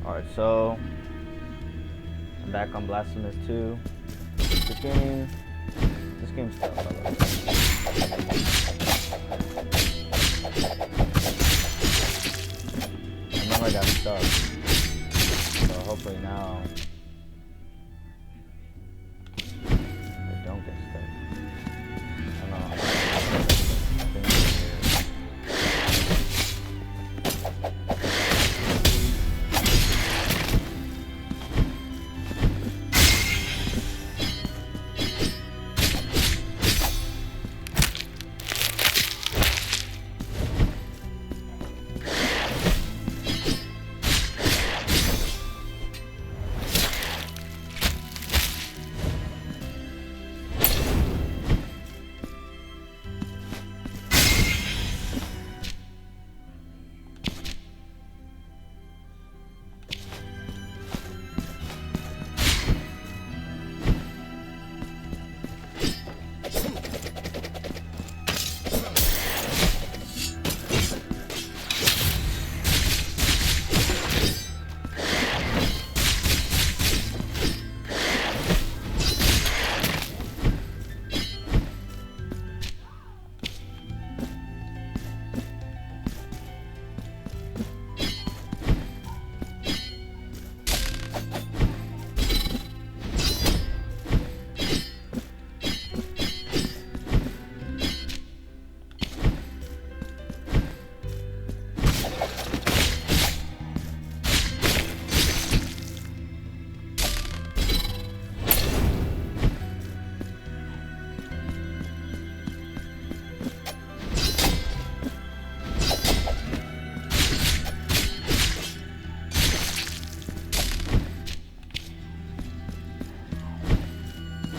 Alright, so I'm back on Blasphemous 2. This game's tough, I love it. I remember I got stuck. So hopefully now I don't get stuck. I don't know. I think it's weird.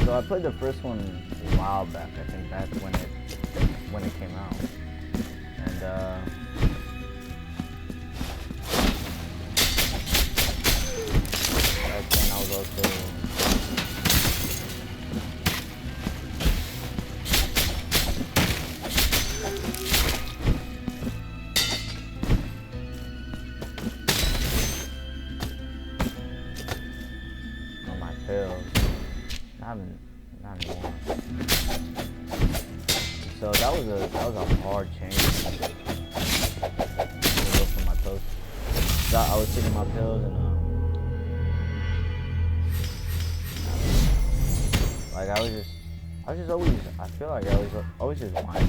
So I played the first one a while back. I think that's when it came out, and back then I was also on my pills. Not anymore. So that was a hard change to go from my pills. So I was taking my pills and like I was just always, I feel like I was always just whining.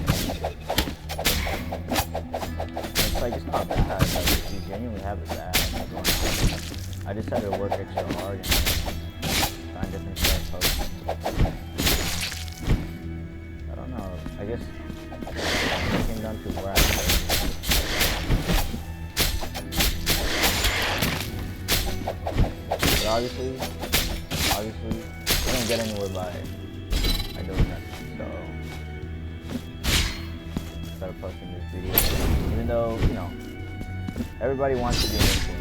It's like, it's not bad. Like, you genuinely have it bad. I just had to work extra hard and find different stuff. I don't know. I guess it came down to where I was. But obviously, I don't get anywhere by doing that. So, instead of posting this video, even though, you know, everybody wants to be an influencer.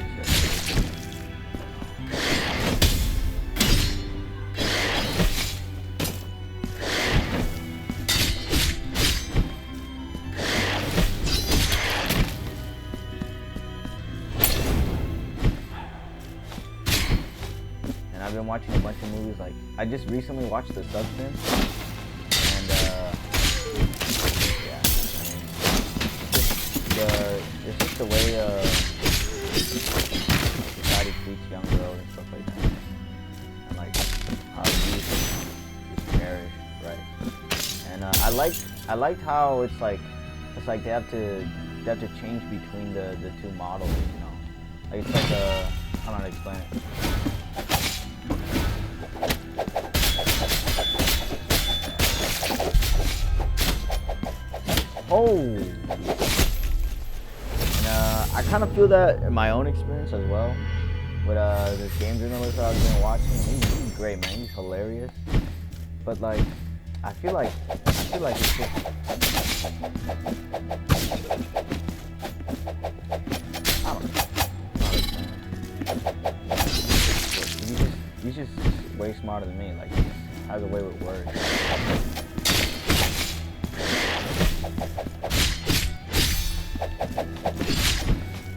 And I've been watching a bunch of movies. Like, I just recently watched The Substance, and yeah, it's just the way society treats young girls and stuff like that, and like how youth is cherished, right? And I liked how it's like they have to change between the two models, you know? Like, it's like I don't know how to explain it. Oh, and I kind of feel that in my own experience as well with this game journalist I've been watching. He's great, man. He's hilarious. But like, I feel like it's just, I don't know. He's just way smarter than me. Like, he has a way with words.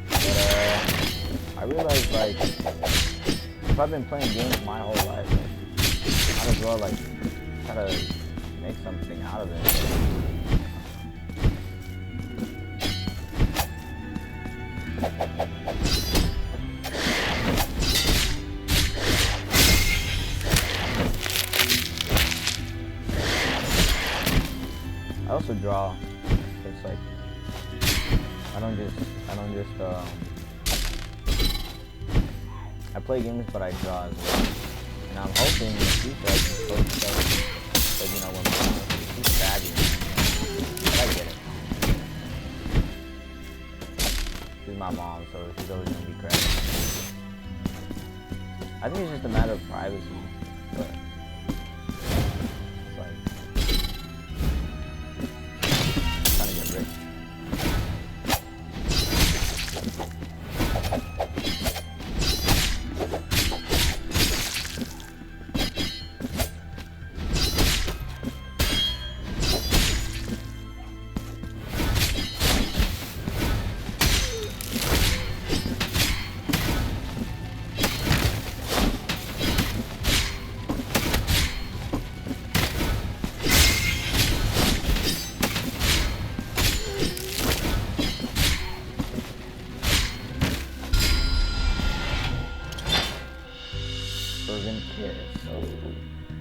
But I realized, like, if I've been playing games my whole life, like, might as well, like, try to make something out of it. I also draw. It's like I don't just I play games, but I draw as well. And I'm hoping in the future I can post stuff, like, you know, when she's saggy. I get it. She's my mom, so she's always gonna be crazy. I think it's just a matter of privacy, but it's like trying to get rich.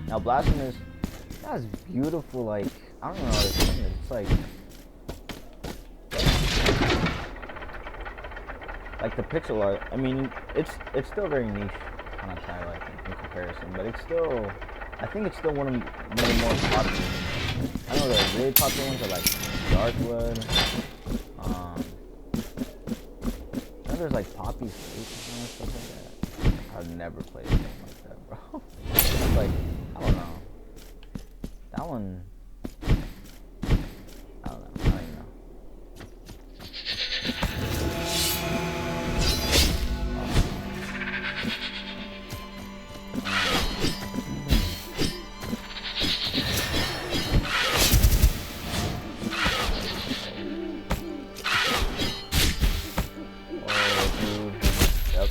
Now Blasphemous, that's beautiful, like, I don't know how to explain it. It's like the pixel art. I mean, it's still very niche kind of style, I think, in comparison, but it's still, I think it's still one of the more popular ones. I know the really popular ones are like Darkwood, I know there's like Poppy's Face and stuff like that. I've never played a game like that, bro. It's like, I don't know. That one, I don't know. I don't even know. Oh, dude. Yep.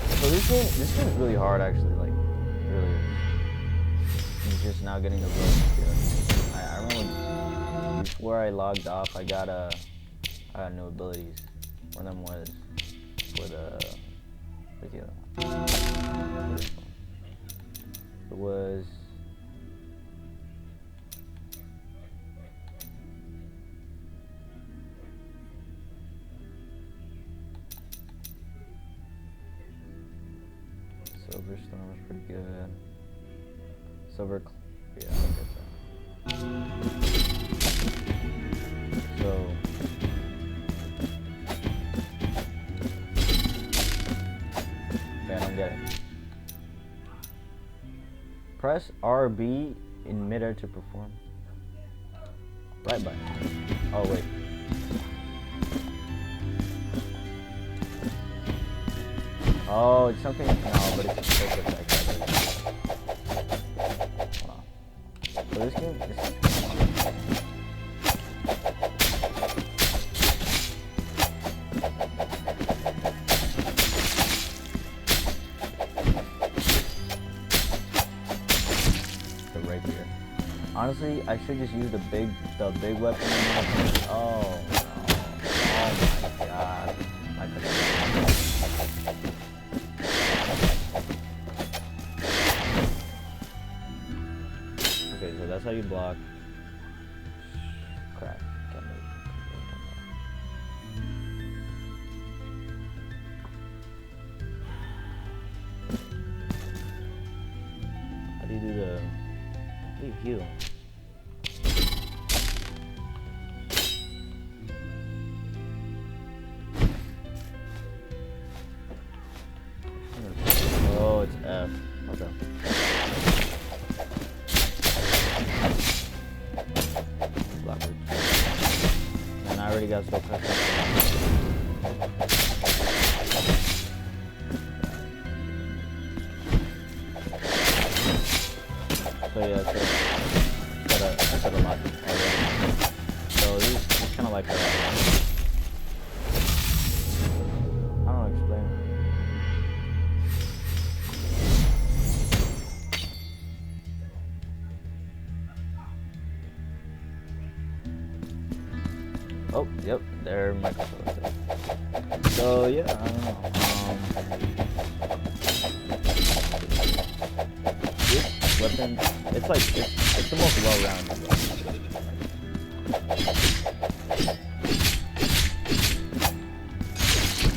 So this game is really hard, actually. Like, really is. I'm just now getting the real feeling. I remember before I logged off, I got new abilities. One of them was for the it was Silver Storm was pretty good. Silver, yeah, I'll get that. So, okay, I don't get it. Press RB in midair to perform. Right button. Oh wait. Oh, it's something. No, but it's a quick effect. Hold on. So this game is. The rapier. Honestly, I should just use the big weapon. Oh no! Oh my god! Okay, so that's how you block. Crap. Can't move. How do you do the... How do you heal? Oh, it's F. Okay. And I already got so cut. So yeah, so I got a lot already. So it's kind of like a, I don't know how to explain it. Oh, yep, they're microphones. So yeah, I don't know. This weapon, it's the most well-rounded weapon.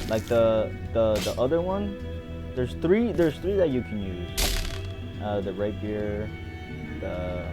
Like the other one, there's three that you can use. The rapier, the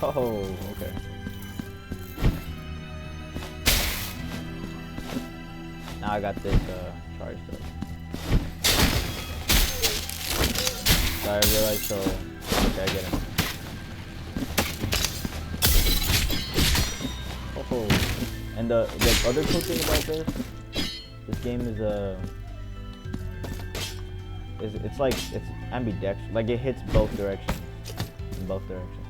oh, okay. Now I got this charged up. So I realized, so okay, I get him. Oh, and the other cool thing about this game is it's ambidextrous. Like it hits both directions, in both directions.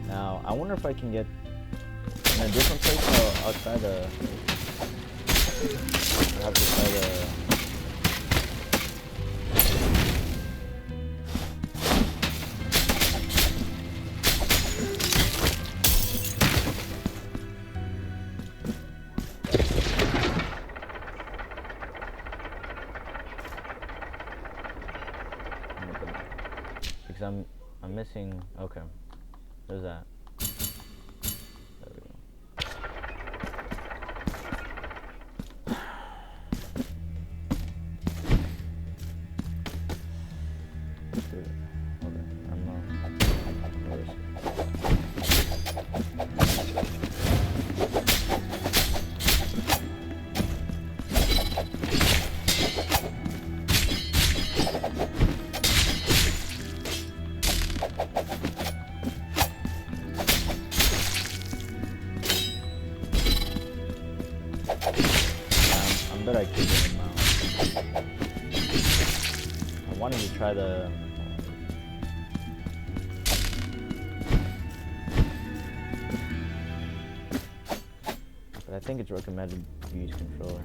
Now, I wonder if I can get in a different place. I'll try the. I have to try the. Because I'm missing. Okay. There's that. There we go. Okay. But I keep it in mouth. I wanted to try the. But I think it's recommended to use controller.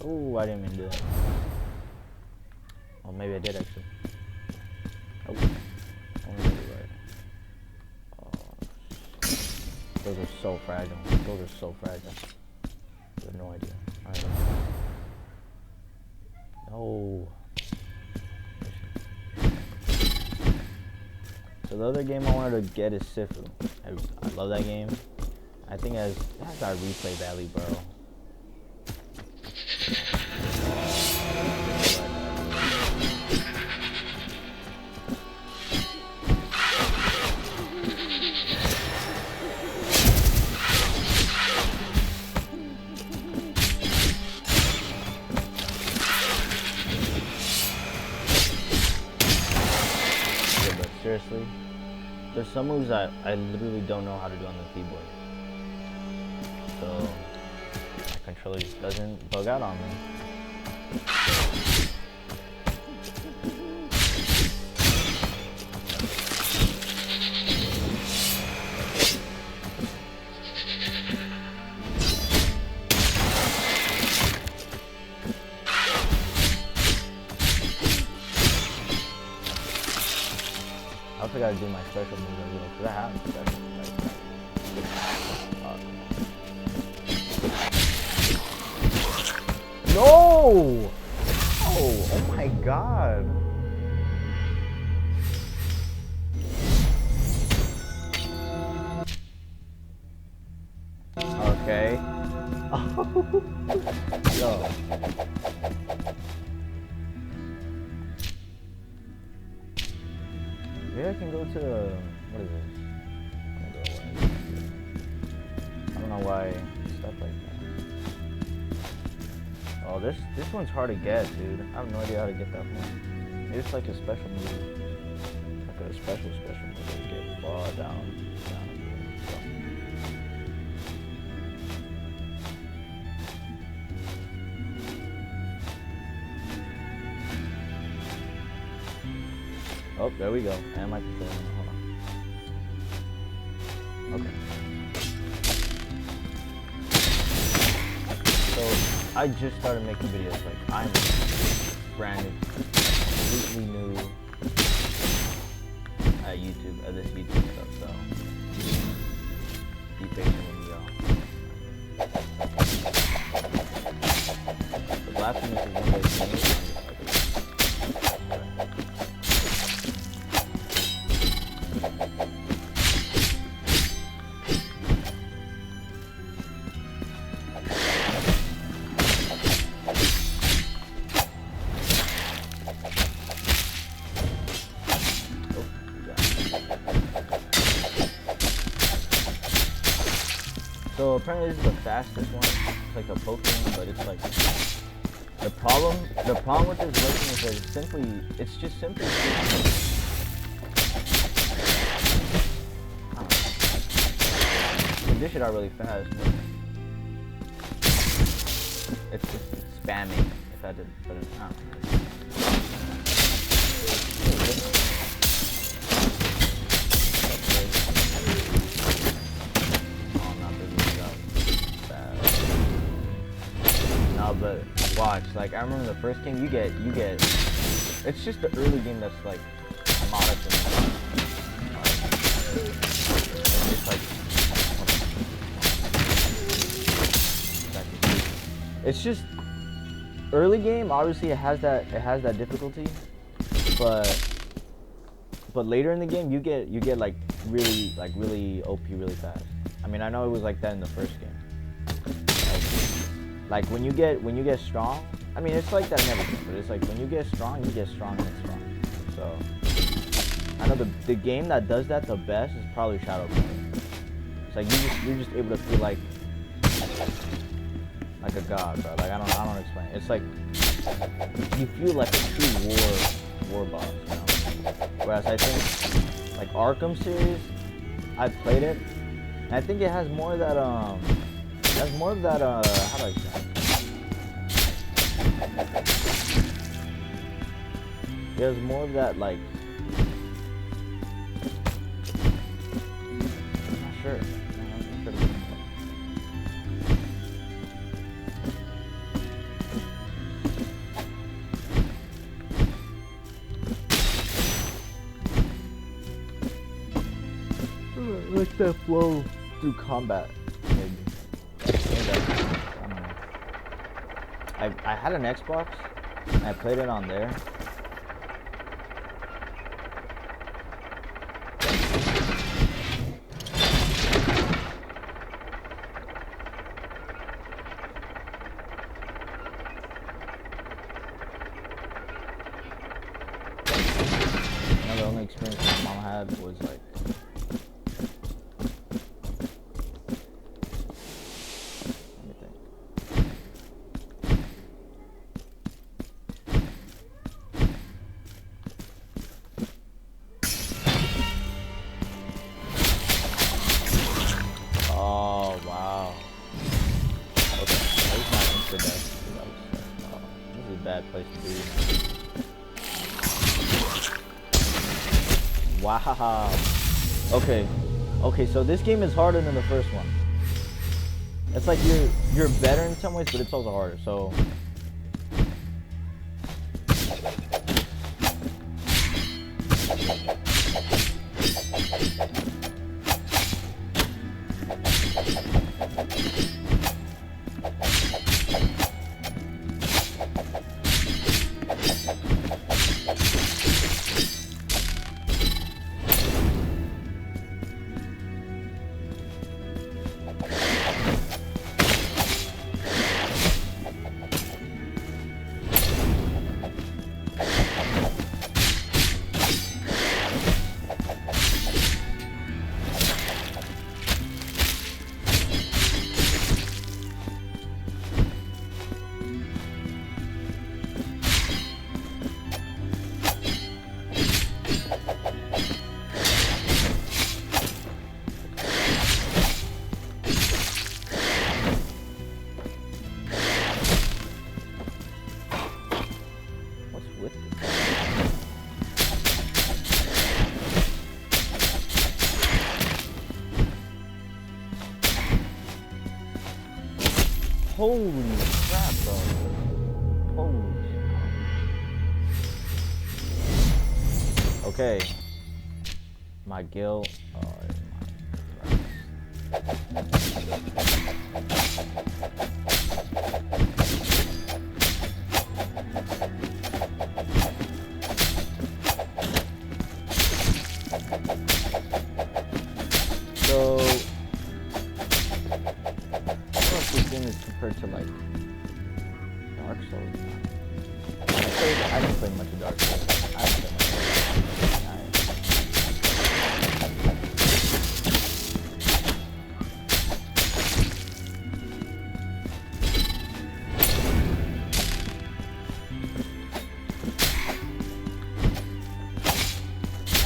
Ooh, I didn't mean to do that. Well, maybe I did actually. Oh, only right. Oh, those are so fragile. Those are so fragile. You have no idea. Alright. No. So the other game I wanted to get is Sifu. I love that game. I think it has our replay value, bro. Seriously, there's some moves that I literally don't know how to do on the keyboard. So my controller just doesn't bug out on me. I also gotta do my special moves a little, because I have special moves. No! Oh my god. Okay. Yo. Maybe I can go to what is this? I don't know why stuff like that. Oh, this one's hard to get, dude. I have no idea how to get that one. Maybe it's like a special move. Like a special move to get far down. Oh, there we go. And my controller. Hold on. Okay. So I just started making videos. Like I'm brand new, completely new at YouTube, at this YouTube stuff. So be patient with me, y'all. The Blasphemous is one of those games. So apparently this is the fastest one. It's like a Pokemon, but it's like the problem with this version is that it's just simply you can dish it out really fast, but it's just spamming if I did, but it's not. But watch, like I remember the first game you get it's just the early game that's like modest and it's just early game. Obviously it has that difficulty, but later in the game you get like really OP really fast. I mean, I know it was like that in the first game. Like when you get strong, I mean it's like that in everything, but it's like when you get strong and it's strong. So I know the game that does that the best is probably Shadow Planet. It's like you're just able to feel like a god, bro. Like I don't explain it. It's like you feel like a true war boss, you know. Whereas I think like Arkham series, I've played it, and I think it has more of that how do I say it? There's more of that, like, I'm not sure. Like that flow through combat, maybe. I had an Xbox, and I played it on there. had was like. Let me think. Oh wow. Okay, that was not insta death. This is a bad place to be. Wow. Okay. Okay, so this game is harder than the first one. It's like you're better in some ways, but it's also harder. So holy crap, bro. Holy shit. Okay. My guild. Oh my So compared to like Dark Souls. I didn't play much of Dark Souls. I didn't play much of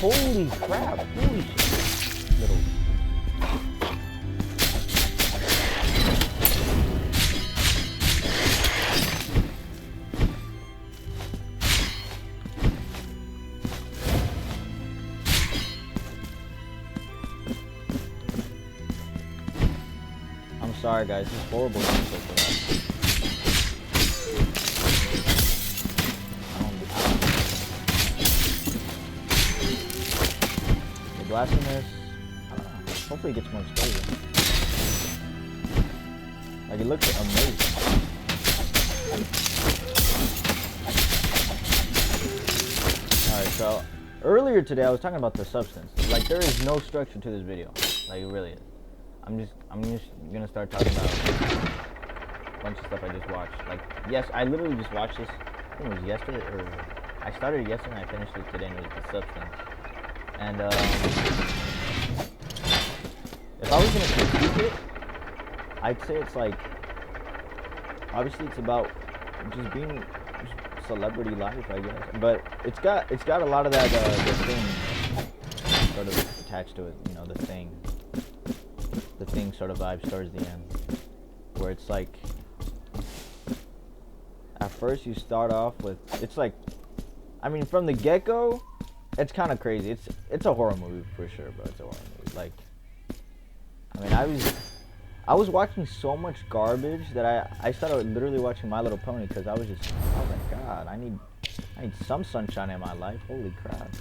Holy crap! Holy shit! Little. Sorry guys, this is horrible gameplay for that. The Blasphemous, I don't know, hopefully it gets more exposure. Like it looks amazing. Alright, so earlier today I was talking about the substance. Like there is no structure to this video. Like it really is. I'm just gonna start talking about a bunch of stuff I just watched. Like, yes, I literally just watched this. I think it was yesterday, or I started it yesterday and I finished it today, and it was The Substance. And if I was gonna critique it, I'd say it's like, obviously it's about just being celebrity life, I guess. But it's got a lot of that the thing sort of attached to it, you know, the thing sort of vibes towards the end, where it's like at first you start off with, it's like, I mean from the get-go it's kind of crazy. It's a horror movie for sure, bro. It's a horror movie. Like, I mean I was watching so much garbage that I started literally watching My Little Pony because I was like, God, I need some sunshine in my life. Holy crap.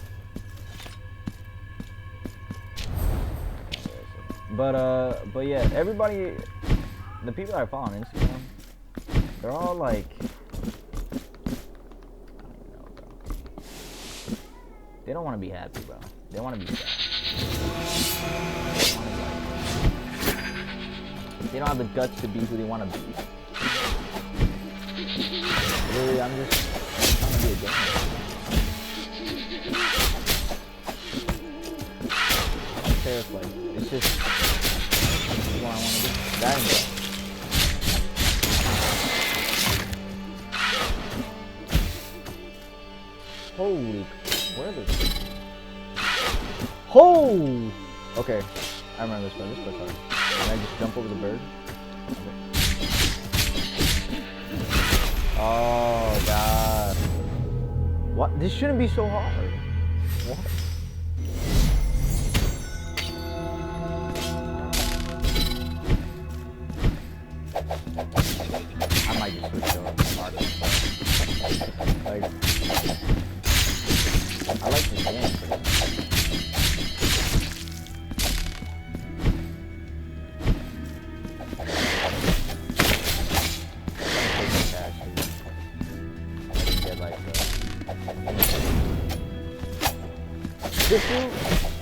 But yeah, everybody, the people I follow on Instagram, they're all like, I don't even know, bro. They don't want to be happy, bro. They want to be sad. They don't have the guts to be who they want to be. Really, I'm just trying to be a gamer. care if like it's just what I want to do. That and that. Holy, where are they? Oh! Okay, I remember this one. This part's hard. Can I just jump over the bird? Okay. Oh god. What? This shouldn't be so hard. What? I might just switch over harder. Like, I like this game.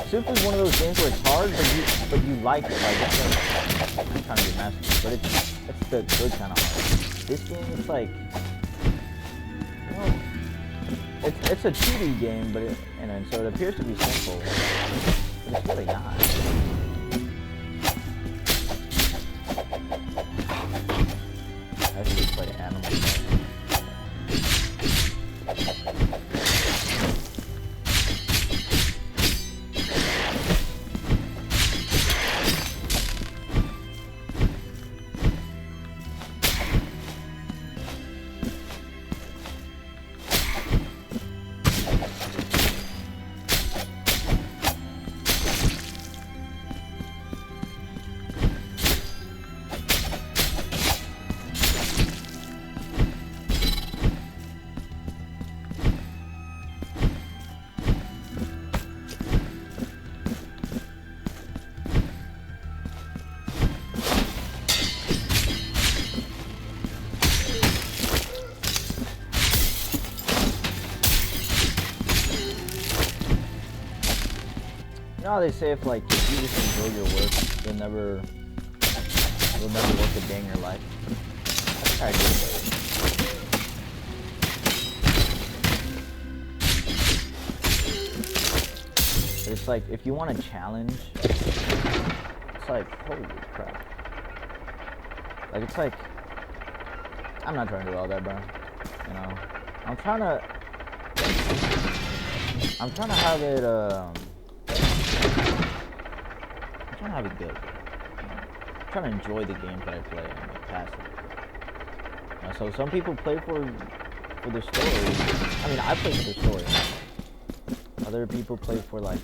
Sifu is one of those games where it's hard, but you like it. Like, it's like, I'm trying to get mastered, but it's the good kind of hard. This game, it's like, you know, it's a 2D game, but and so it appears to be simple, but it's really not. I should just play Animal. You know how they say if like if you just enjoy your work, you'll never work a day in your life. That's how I do it. But it's like if you want a challenge, it's like holy crap. Like it's like I'm not trying to do all that, bro. You know, I'm trying to have it. I'm trying to have it good. I'm trying to enjoy the games that I play and like pass it. So some people play for the story. I mean, I play for the story. Other people play for like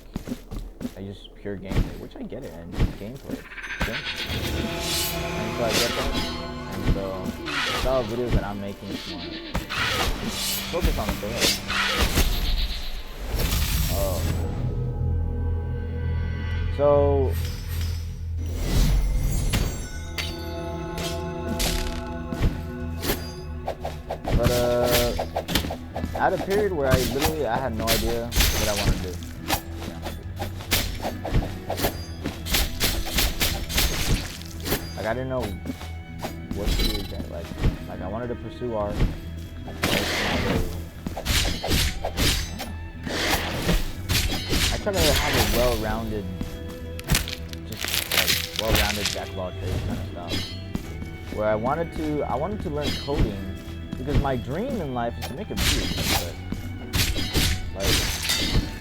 just pure gameplay, which I get it, and gameplay. And so I get that. And so the style of videos that I'm making is more focus on sales. Oh. So but at a period where I had no idea what I wanted to do. Like I didn't know what to do exactly. Like I wanted to pursue art. I tried to have a well-rounded jack of all trades kind of stuff. Where I wanted to learn coding because my dream in life is to make a video game, but like,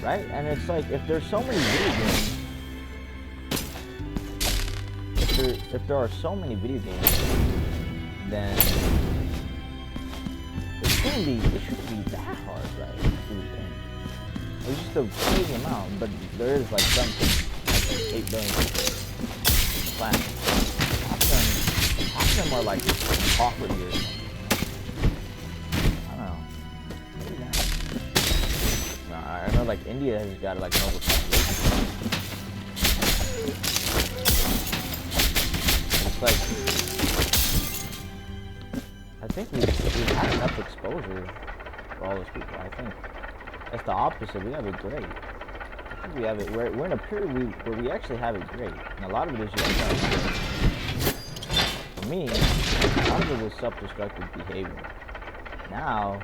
right? And it's like if there's so many video games, if there are so many video games, then it shouldn't be that hard, right? To do the thing. It's just a crazy amount, but there is like something like 8 billion people. Planet. Half of them are like poverty or something. I don't know. Maybe not. No, I know like India has got like an overpopulation. It's like I think we've had enough exposure for all those people. I think it's the opposite. We have it great. I think we have it. We're in a period where we actually have it great, and a lot of it is just for me. A lot of it was self-destructive behavior. Now,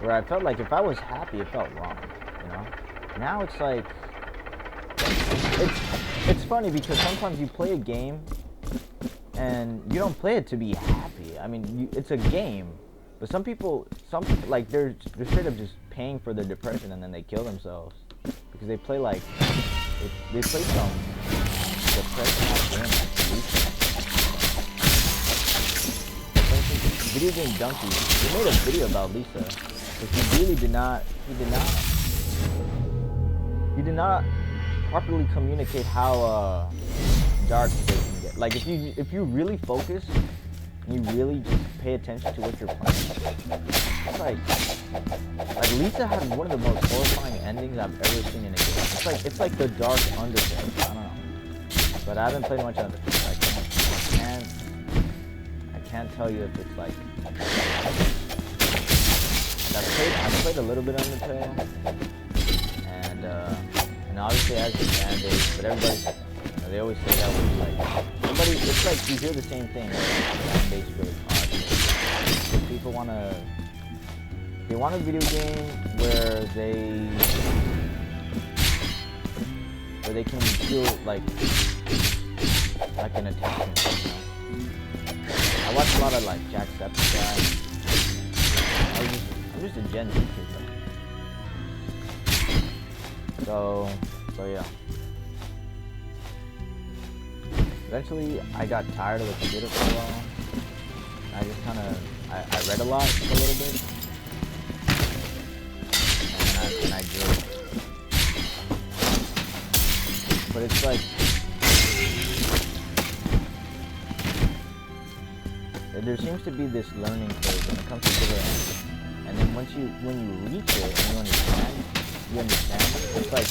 where I felt like if I was happy, it felt wrong. You know. Now it's like it's funny because sometimes you play a game and you don't play it to be happy. I mean, it's a game, but some people like they're straight up just paying for their depression and then they kill themselves because they play like they play some depression ass game like Lisa. For instance, video game donkey. He made a video about Lisa, but he really did not properly communicate how dark they can get. Like if you really focus and you really just pay attention to what you're playing, it's like Lisa had one of the most horrifying endings I've ever seen in a game. It's like the dark Undertale. I don't know, but I haven't played much of it. So I can't tell you if it's like. I played a little bit of Undertale, and obviously as a fan base, but everybody, they always say that was like, it's like you hear the same thing, right? Fan base really hard. So people they want a video game where they can feel like an attachment, you know? I watch a lot of like Jacksepticeye. I'm just a Gen Z kid though. So yeah. Eventually, I got tired of the computer for a while. I just I read a lot a little bit, and I drew. But it's like there seems to be this learning curve when it comes to video. And then when you reach it and you understand it, it's like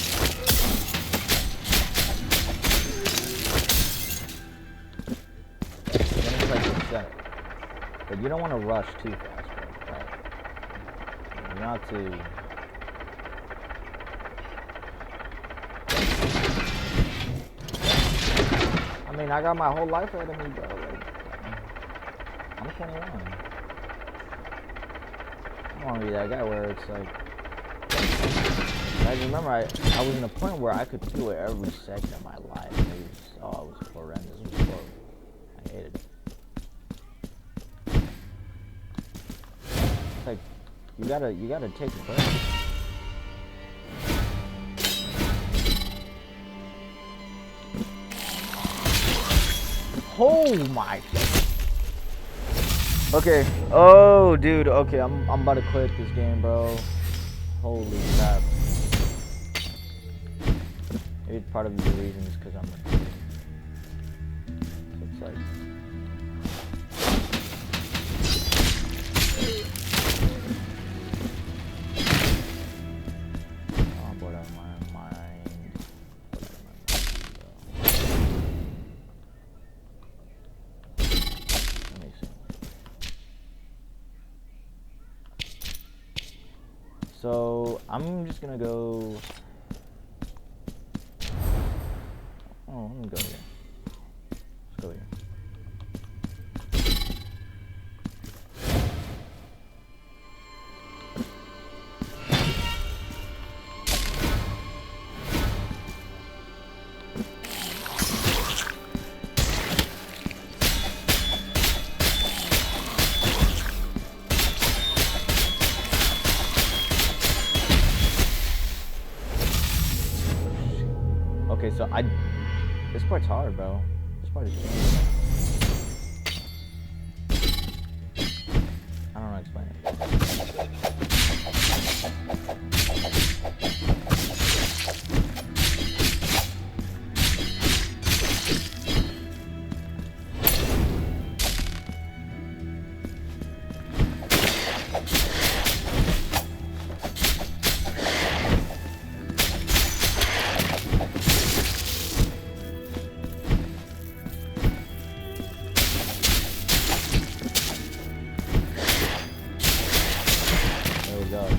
then it's like it's set. But you don't want to rush too fast, right? You not to I mean, I got my whole life ahead of me, bro. Like, I'm 21. I want to be that guy where it's like, I remember I was in a point where I could feel it every second of my life. It was horrendous. It was horrible. I hated it. It's like you gotta take a break. Oh my. Okay. Oh, dude. Okay, I'm about to quit this game, bro. Holy crap. Maybe part of the reason is because I'm recording. So it's like. Oh, I'm bored out of my mind. Let me see. So I'm just gonna go. Oh, let me go here. Let's go here. Okay, so this part's hard, bro. This part is changing. I don't know how to explain it.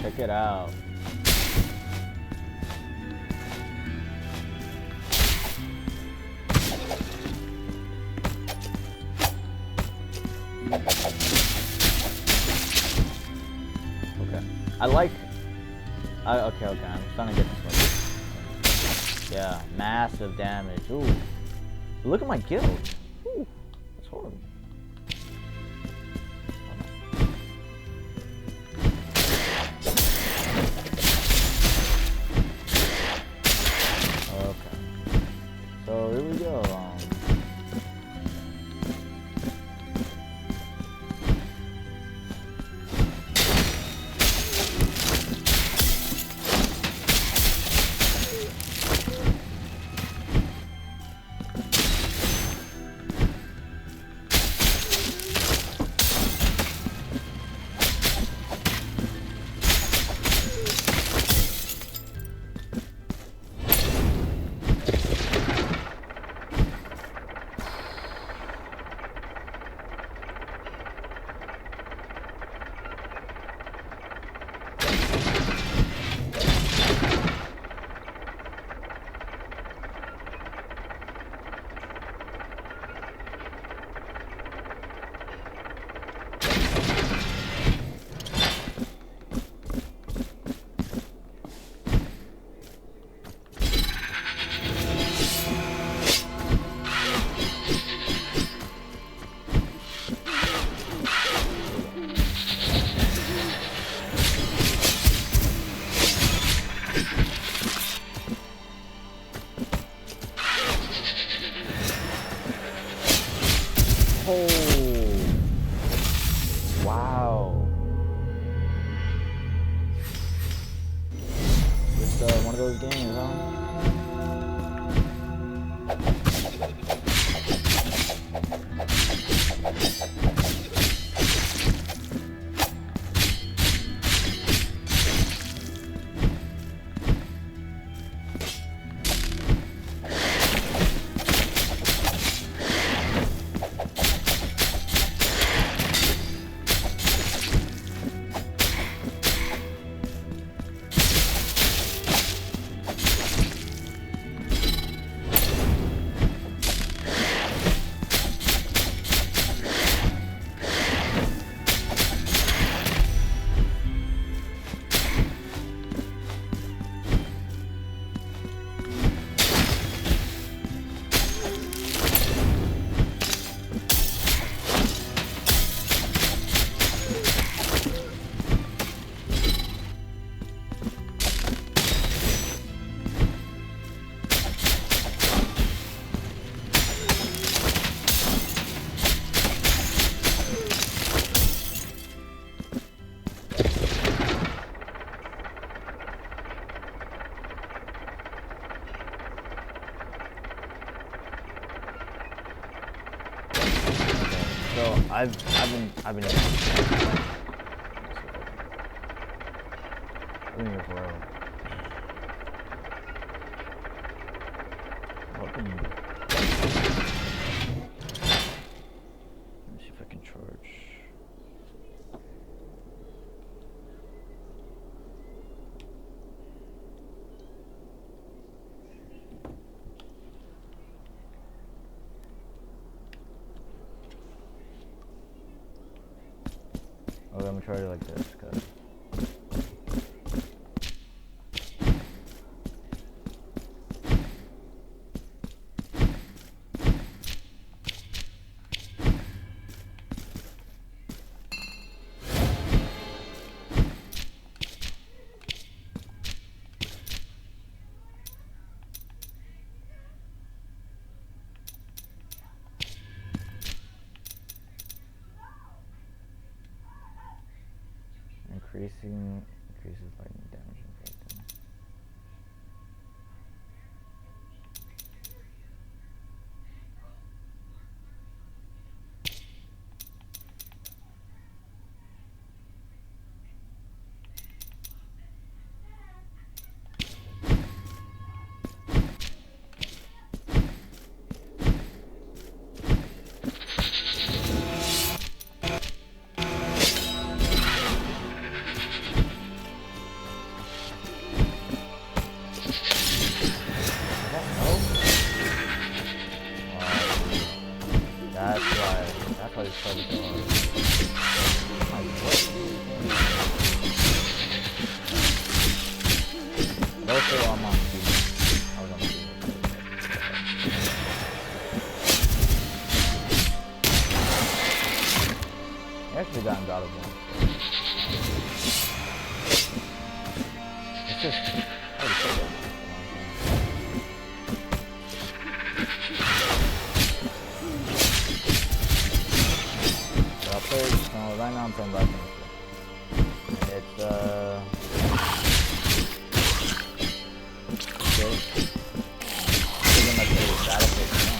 Check it out. Okay. Okay, I'm starting to get this one. Yeah, massive damage. Ooh. Look at my guild. Ooh, that's horrible. Okay. So here we go. Oh, wow. It's one of those games, huh? So I've been here forever. Let me see if I can charge. Okay, I'm gonna try it like this, cause increases lightning damage and victim. That's why it's so hard. Also, I'm on TV. I was on TV. Actually gotten God of War. It's just, I already said that. But I'll play, right now I'm playing Blasphemous. It's, okay. Pretty much a Battlefield now.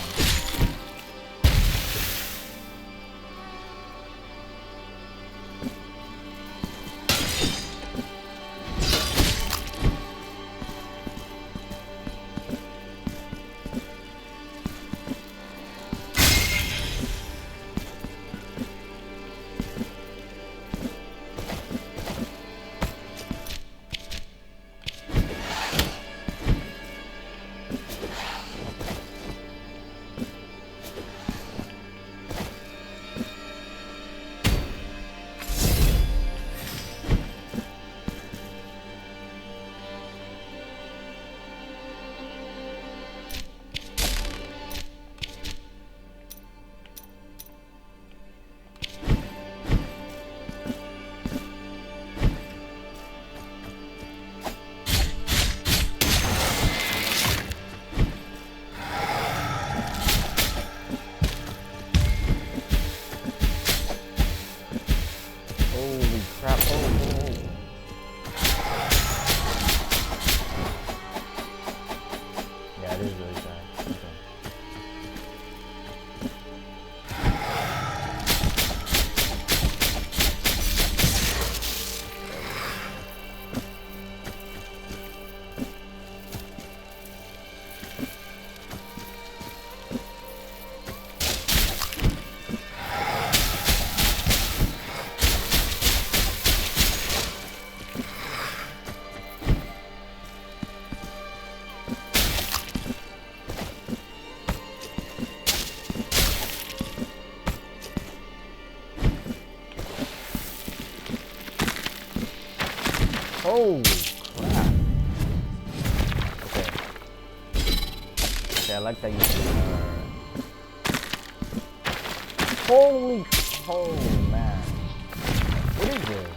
Holy crap, oh. Yeah, it is really sad. Okay. Oh crap. Okay. Okay, I like that you Holy oh man. What is this?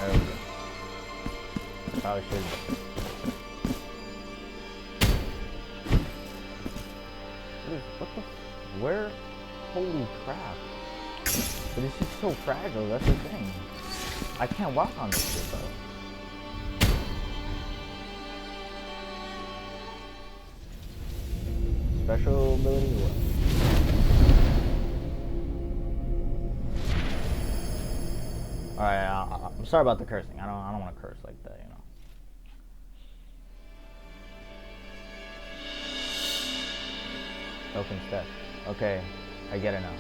There we go. Probably should. What the? Where? Holy crap! But it's just so fragile. That's the thing. I can't walk on this shit though. Special ability or what? Alright, I'm sorry about the cursing. I don't want to curse like that, you know. Open step. Okay, I get it now.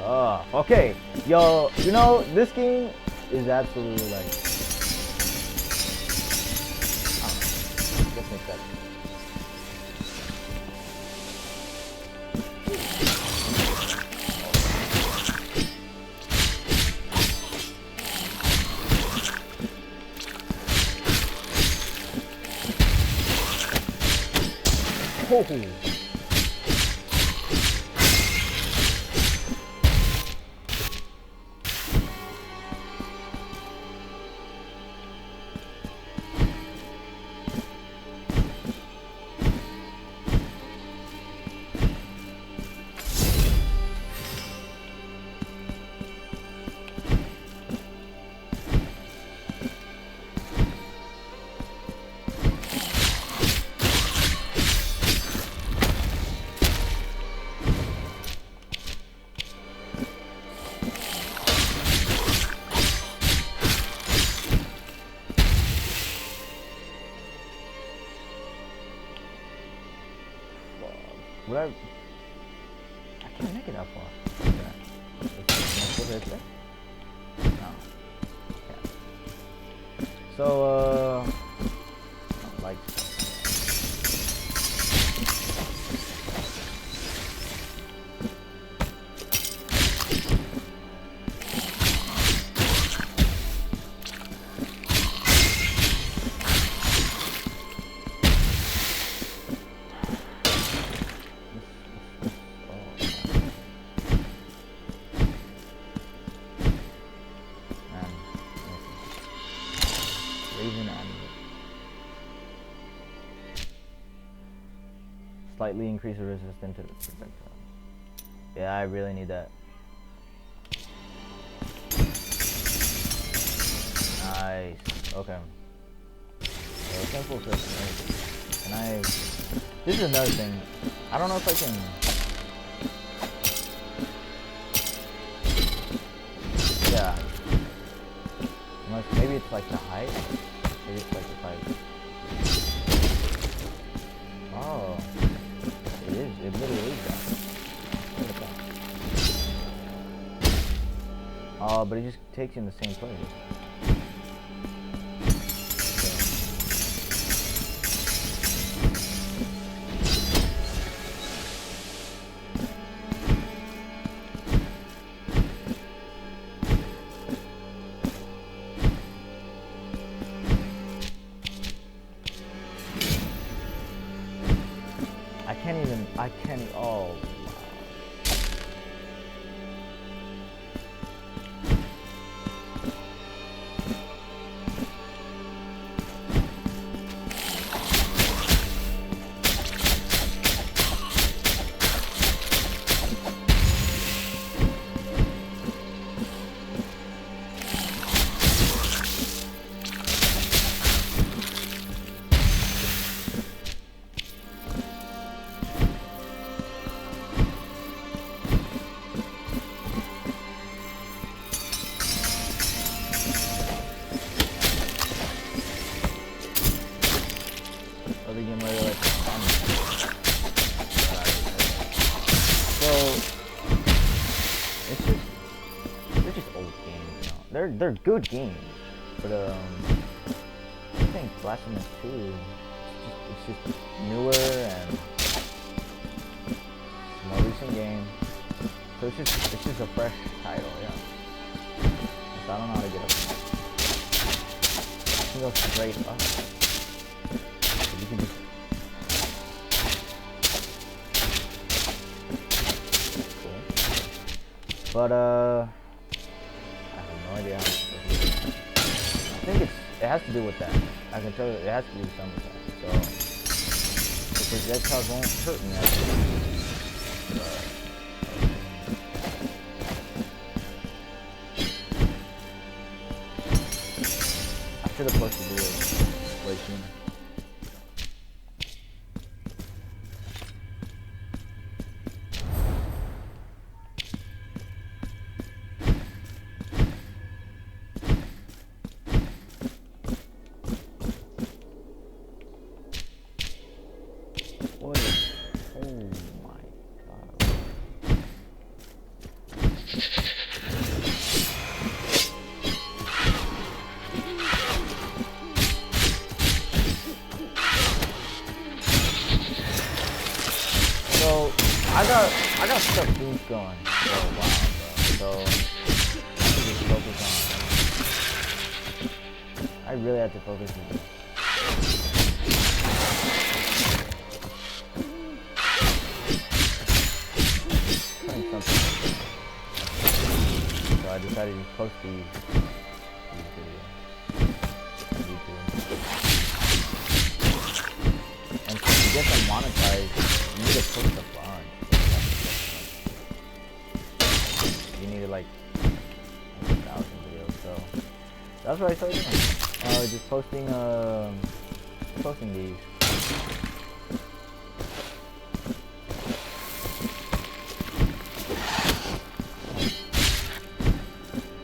Oh, okay. Yo, you know, this game is absolutely like, I don't know. Let's make that. Oh. Would I can't make it that far. Okay. No. Okay. So, like. Slightly increase the resistance to the projectile. Yeah, I really need that. Nice. Okay. So simple system. Can I? This is another thing. I don't know if I can. Yeah. Unless maybe it's like the height. Maybe it's like the height. Oh. It is. It literally is that. Look at that. Oh, but it just takes you in the same place. I can't, oh. They're good games, but I think Blasphemous 2 it's just newer and more recent game, so it's just a fresh title, yeah. So I don't know how to get up. You can go straight up. You can just But I have no idea how it's supposed to do that. I think it has to do with that. I can tell you it has to do some with that. So the projectiles won't hurt me actually. I should have posted the video way sooner. What is, oh my god. So I got stuff boots going for a while, bro. So I have to just focus on. I really have to focus on this. So I decided to post these videos on YouTube. And to get them monetized, you need to post a bunch. You need like 1,000 videos. So that's what I started doing. Just posting these.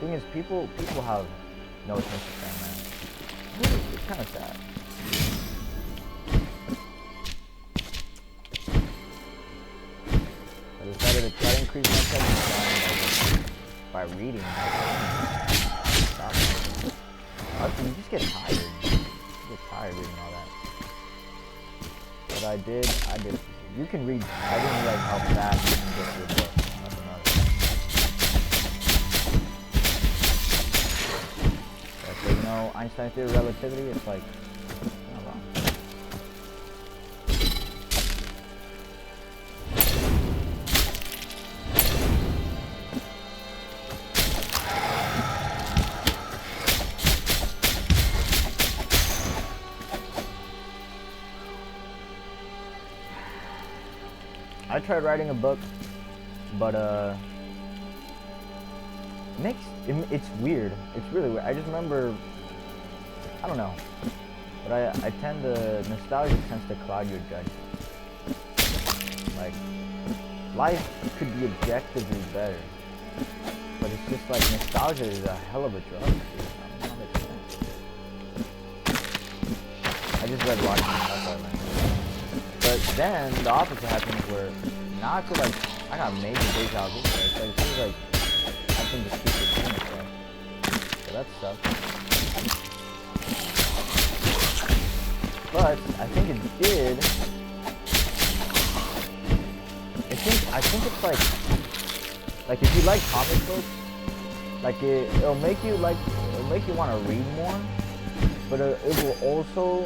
Thing is, people have no attention span, man. It's kind of sad. I decided to try to increase my attention span by reading. Stop. Honestly, you just get tired. You get tired reading all that. But I did. You can read. I didn't like how fast you can get through a book. Nothing else. So, you know, Einstein's theory of relativity, it's like, not wrong. I tried writing a book, but it's weird. It's really weird. I just remember, I don't know, but I tend to, nostalgia tends to cloud your judgment. Like, life could be objectively better, but it's just like nostalgia is a hell of a drug, dude. I don't know how to explain it. I just read Watchmen, that's what I learned. But then the opposite happens where now I feel like I got major deja vu. It's like, it feels like I can just keep repeating stuff. So that sucks. But I think it did. I think it's like if you like comic books, like it'll make you want to read more, but it will also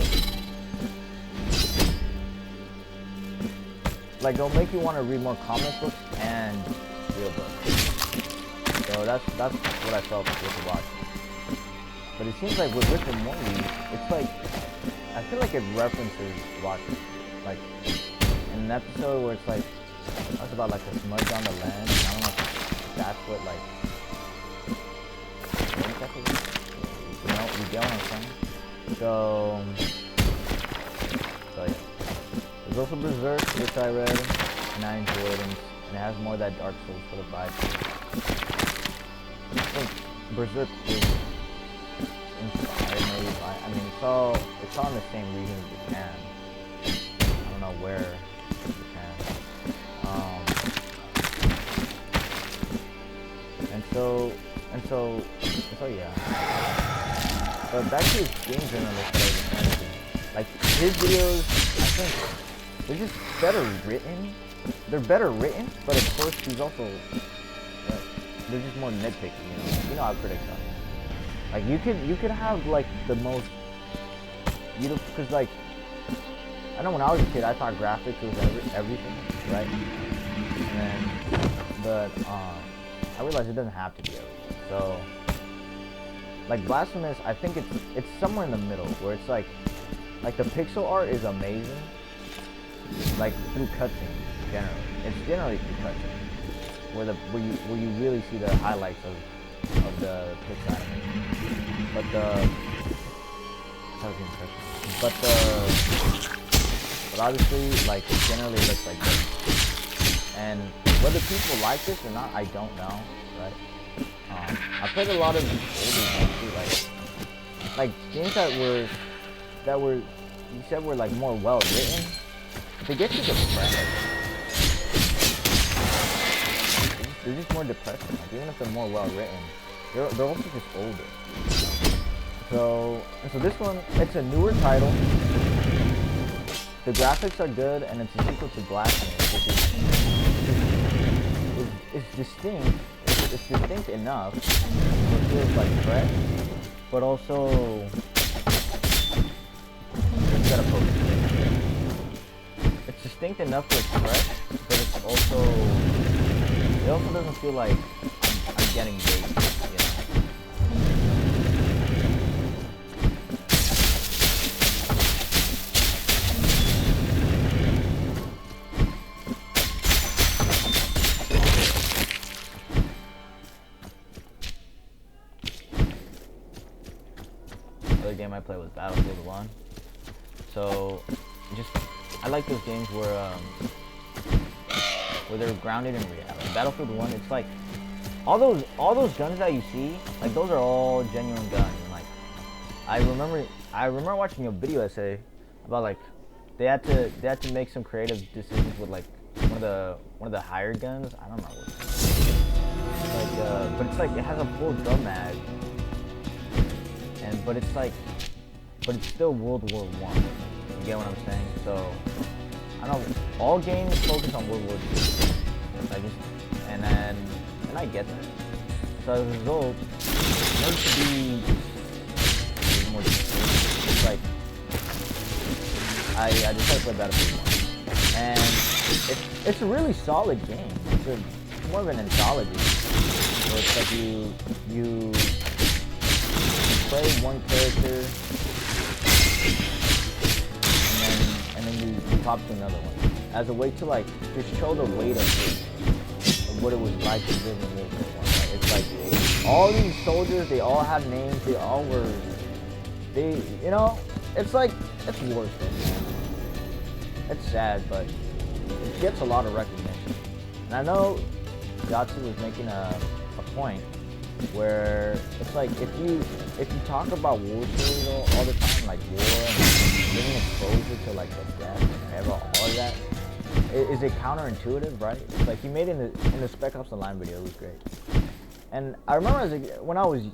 like it'll make you want to read more comic books and real books. So that's what I felt with Watchmen. But it seems like with Rick and Morty, it's like I feel like it references Watchmen. Like in an episode where it's like that's about like a smudge on the land. I don't know if that's what like. You know, you get what I'm saying? So yeah. There's also Berserk, which I read, and I enjoyed it, and it has more of that Dark Souls sort of vibe. I think Berserk was inspired maybe by, I mean, it's all in the same region of Japan. I don't know where in Japan. So yeah. But back to his game journalist, like his videos, I think they're just better written. They're better written, but of course he's also they're just more nitpicky. You know how critics are. Like you could have like the most because like I know when I was a kid I thought graphics was everything, right? And then I realized it doesn't have to be LED. So, like Blasphemous, I think it's somewhere in the middle where it's like the pixel art is amazing, like through cutscenes generally. It's generally through cutscenes where you really see the highlights of the pixel animation. But obviously, like, generally it looks like this. And whether people like this or not, I don't know, right? I played a lot of these older games too, like games that were you said were like more well written. They get you depressed. They're just more depressing. Like, even if they're more well written, they're also just older. So this one, it's a newer title. The graphics are good, and it's a sequel to Blasphemous, which is distinct. It's distinct enough, so it feels like fresh, but also you gotta focus. It's distinct enough that it's fresh, but it also doesn't feel like I'm getting bait, you know. Another game I played was Battlefield 1. So, I like those games where they're grounded in reality. Battlefield 1, it's like all those guns that you see, like those are all genuine guns. And like I remember watching a video essay about like they had to make some creative decisions with like one of the hired guns. I don't know what it's like, but it's like it has a full drum mag, but it's still World War I. You get what I'm saying? So I don't know. All games focus on World War II. And I get that. So as a result, in order to be more distinct, it's like I decided to play Battlefield 1, and it's a really solid game. It's more of an anthology. So it's like you play one character, and then you pop to another one as a way to like just show the weight of what it was like to live in World War I. Right? It's like all these soldiers, they all have names, it's like, it's worth it, man. It's sad, but it gets a lot of recognition. And I know Yatsu was making a point where it's like if you talk about war stories all the time, like war and giving exposure to like the death and all of that, is it counterintuitive, right? It's like he made in the Spec Ops Online video, it was great. And I remember when I was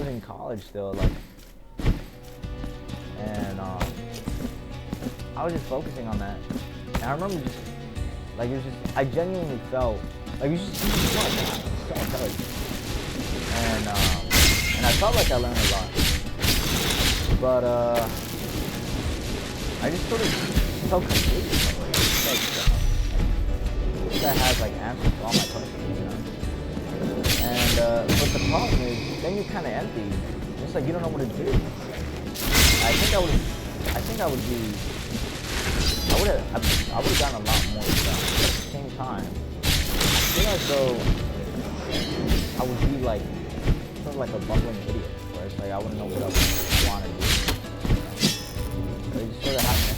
in college still, like, and I was just focusing on that. And I remember just like I genuinely felt like you just want to die. It's so intelligent. And I felt like I learned a lot. But I just sort of felt confused. This guy has like answers to all my questions, you know. And but the problem is, then you're kind of empty. It's like you don't know what to do. I would have gotten a lot more stuff. But at the same time, I feel as though I would be like sort of like a bumbling idiot, where it's like I wouldn't know what else I want to do. So you just sort of have to.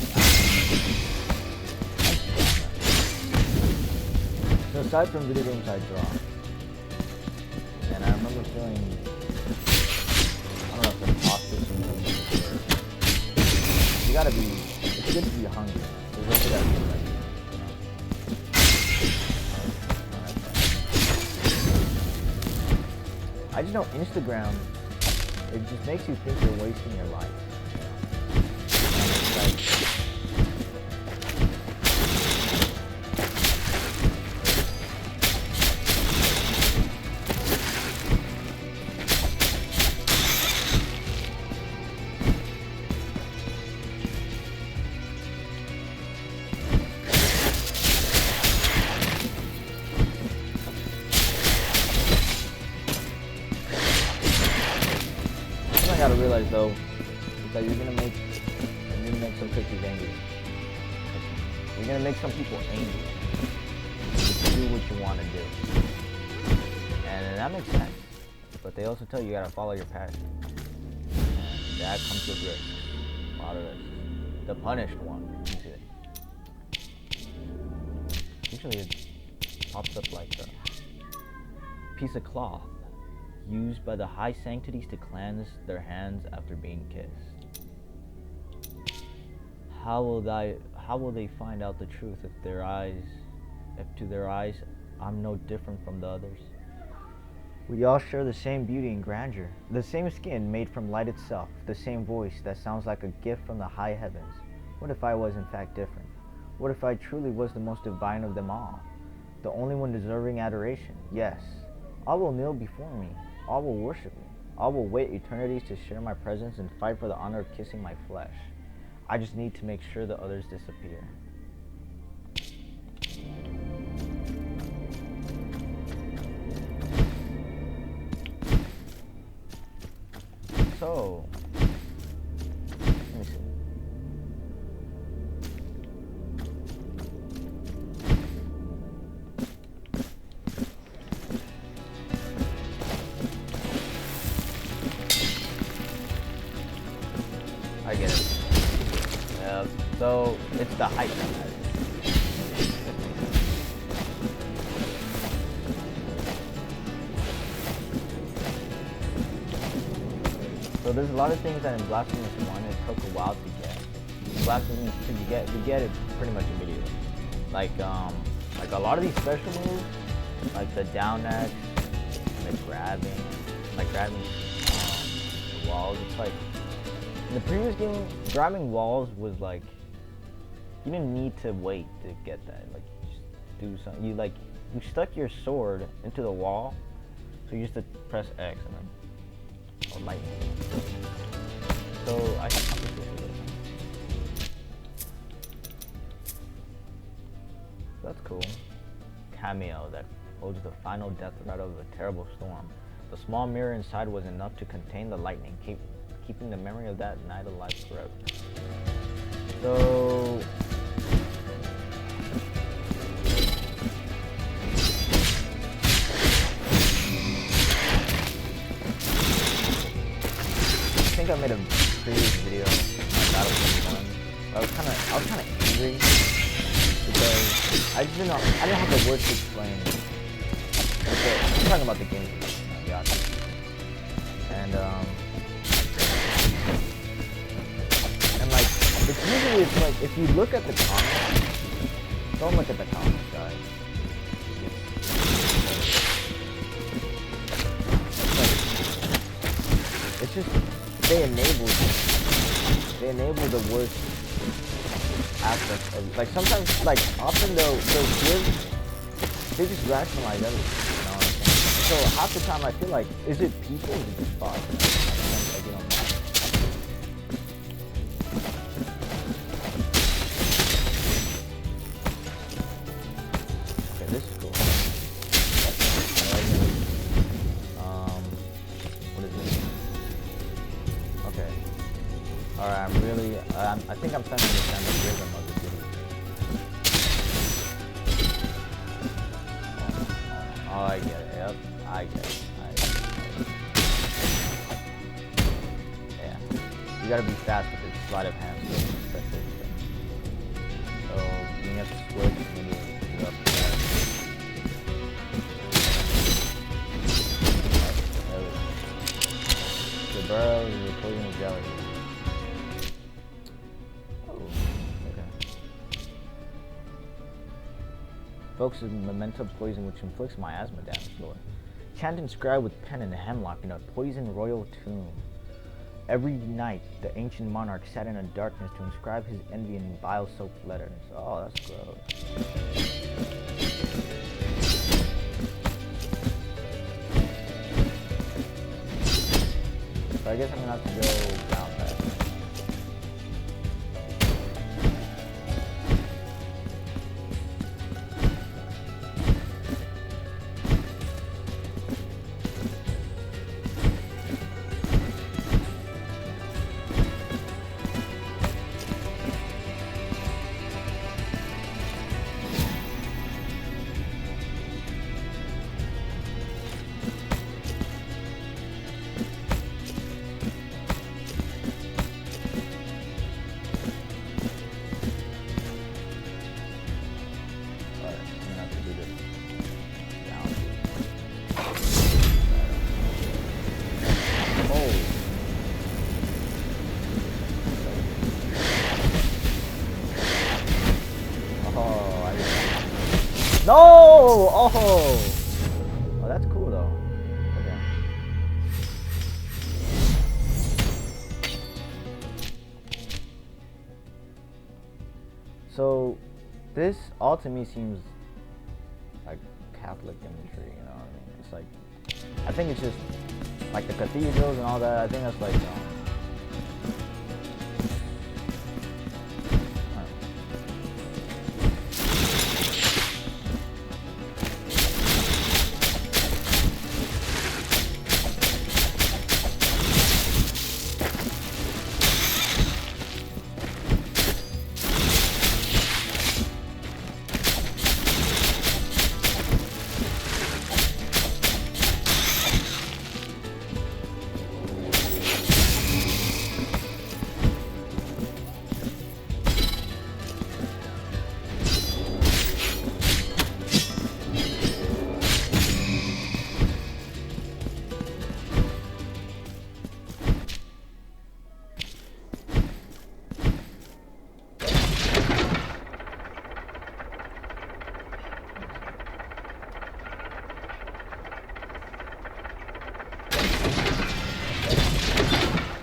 So aside from video games, I draw. And I remember feeling, I don't know if imposter syndrome is the word. You gotta be, it's good to be hungry. There's also gotta be ready, you know. I just know Instagram, it just makes you think you're wasting your life. And it's like, realize though is that you're gonna make some cookies angry. You're gonna make some people angry. You do what you want to do, and that makes sense. But they also tell you gotta follow your passion. That comes with risk. A lot of risk. The punished one. Usually it pops up like a piece of cloth used by the high sanctities to cleanse their hands after being kissed. How will they find out the truth if to their eyes I'm no different from the others? We all share the same beauty and grandeur, the same skin made from light itself, the same voice that sounds like a gift from the high heavens. What if I was in fact different? What if I truly was the most divine of them all? The only one deserving adoration? Yes. All will kneel before me. All will worship me. All will wait eternities to share my presence and fight for the honor of kissing my flesh. I just need to make sure the others disappear. So, let me see. I get it. Yeah, so it's the height that matters. So there's a lot of things that in Blasphemous 1 it took a while to get. Blasphemous 2 you get it pretty much immediately. Like a lot of these special moves, like the down X, and the grabbing the walls. It's like in the previous game, grabbing walls was like you didn't need to wait to get that. Like you just do something. You stuck your sword into the wall, so you just had to press X and then. Or lightning. So I can accomplish this. That's cool. Cameo that holds the final death threat of a terrible storm. The small mirror inside was enough to contain the lightning, keeping the memory of that night alive forever. So I think I made a previous video on Battlefield 1. I was kinda angry because I didn't have the words to explain. Okay, I'm talking about the game, yeah. And like it's like if you look at the comments, don't look at the comments, guys. It's just they enable the worst aspects of like sometimes like often they'll give they just rationalize everything, you know what I'm saying? So half the time I feel like is it people or is it just bots? Like, you know, okay, this is cool. What is this? Okay. Alright, I think I'm starting to understand the rhythm of the video. Oh, I get it. Yep, I get it. Yeah. You gotta be fast with the sleight of hand, especially. So, you have to switch when you up there. There we go. The burrow is the poison of jelly. Focuses memento poison which inflicts miasma damage, Lord. Chant inscribed with pen and hemlock in a poison royal tomb. Every night, the ancient monarch sat in a darkness to inscribe his envy in bile-soaked letters. Oh, that's gross. So I guess I'm gonna have to go down fast. No! Oh! Oh, that's cool though. Okay. So, this all to me seems like Catholic imagery, you know what I mean? It's like, I think it's just like the cathedrals and all that. I think that's like,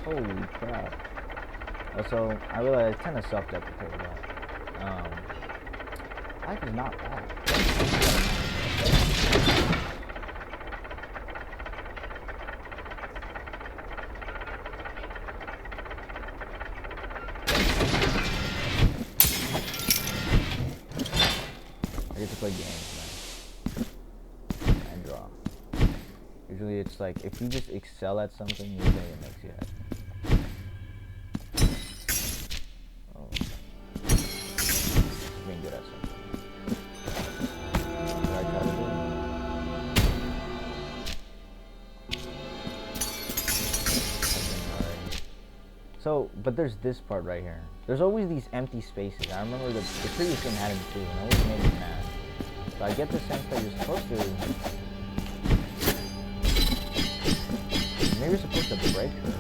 holy crap. Also, I realize I kind of self-deprecated that. Life is not bad. I get to play games, man. And draw. Usually it's like, if you just excel at something, usually it makes you happy. Being good at something. What did I try to do? So, but there's this part right here. There's always these empty spaces. I remember the previous game had them too, and it always made me mad. So I get the sense that you're supposed to... Maybe you're supposed to break her.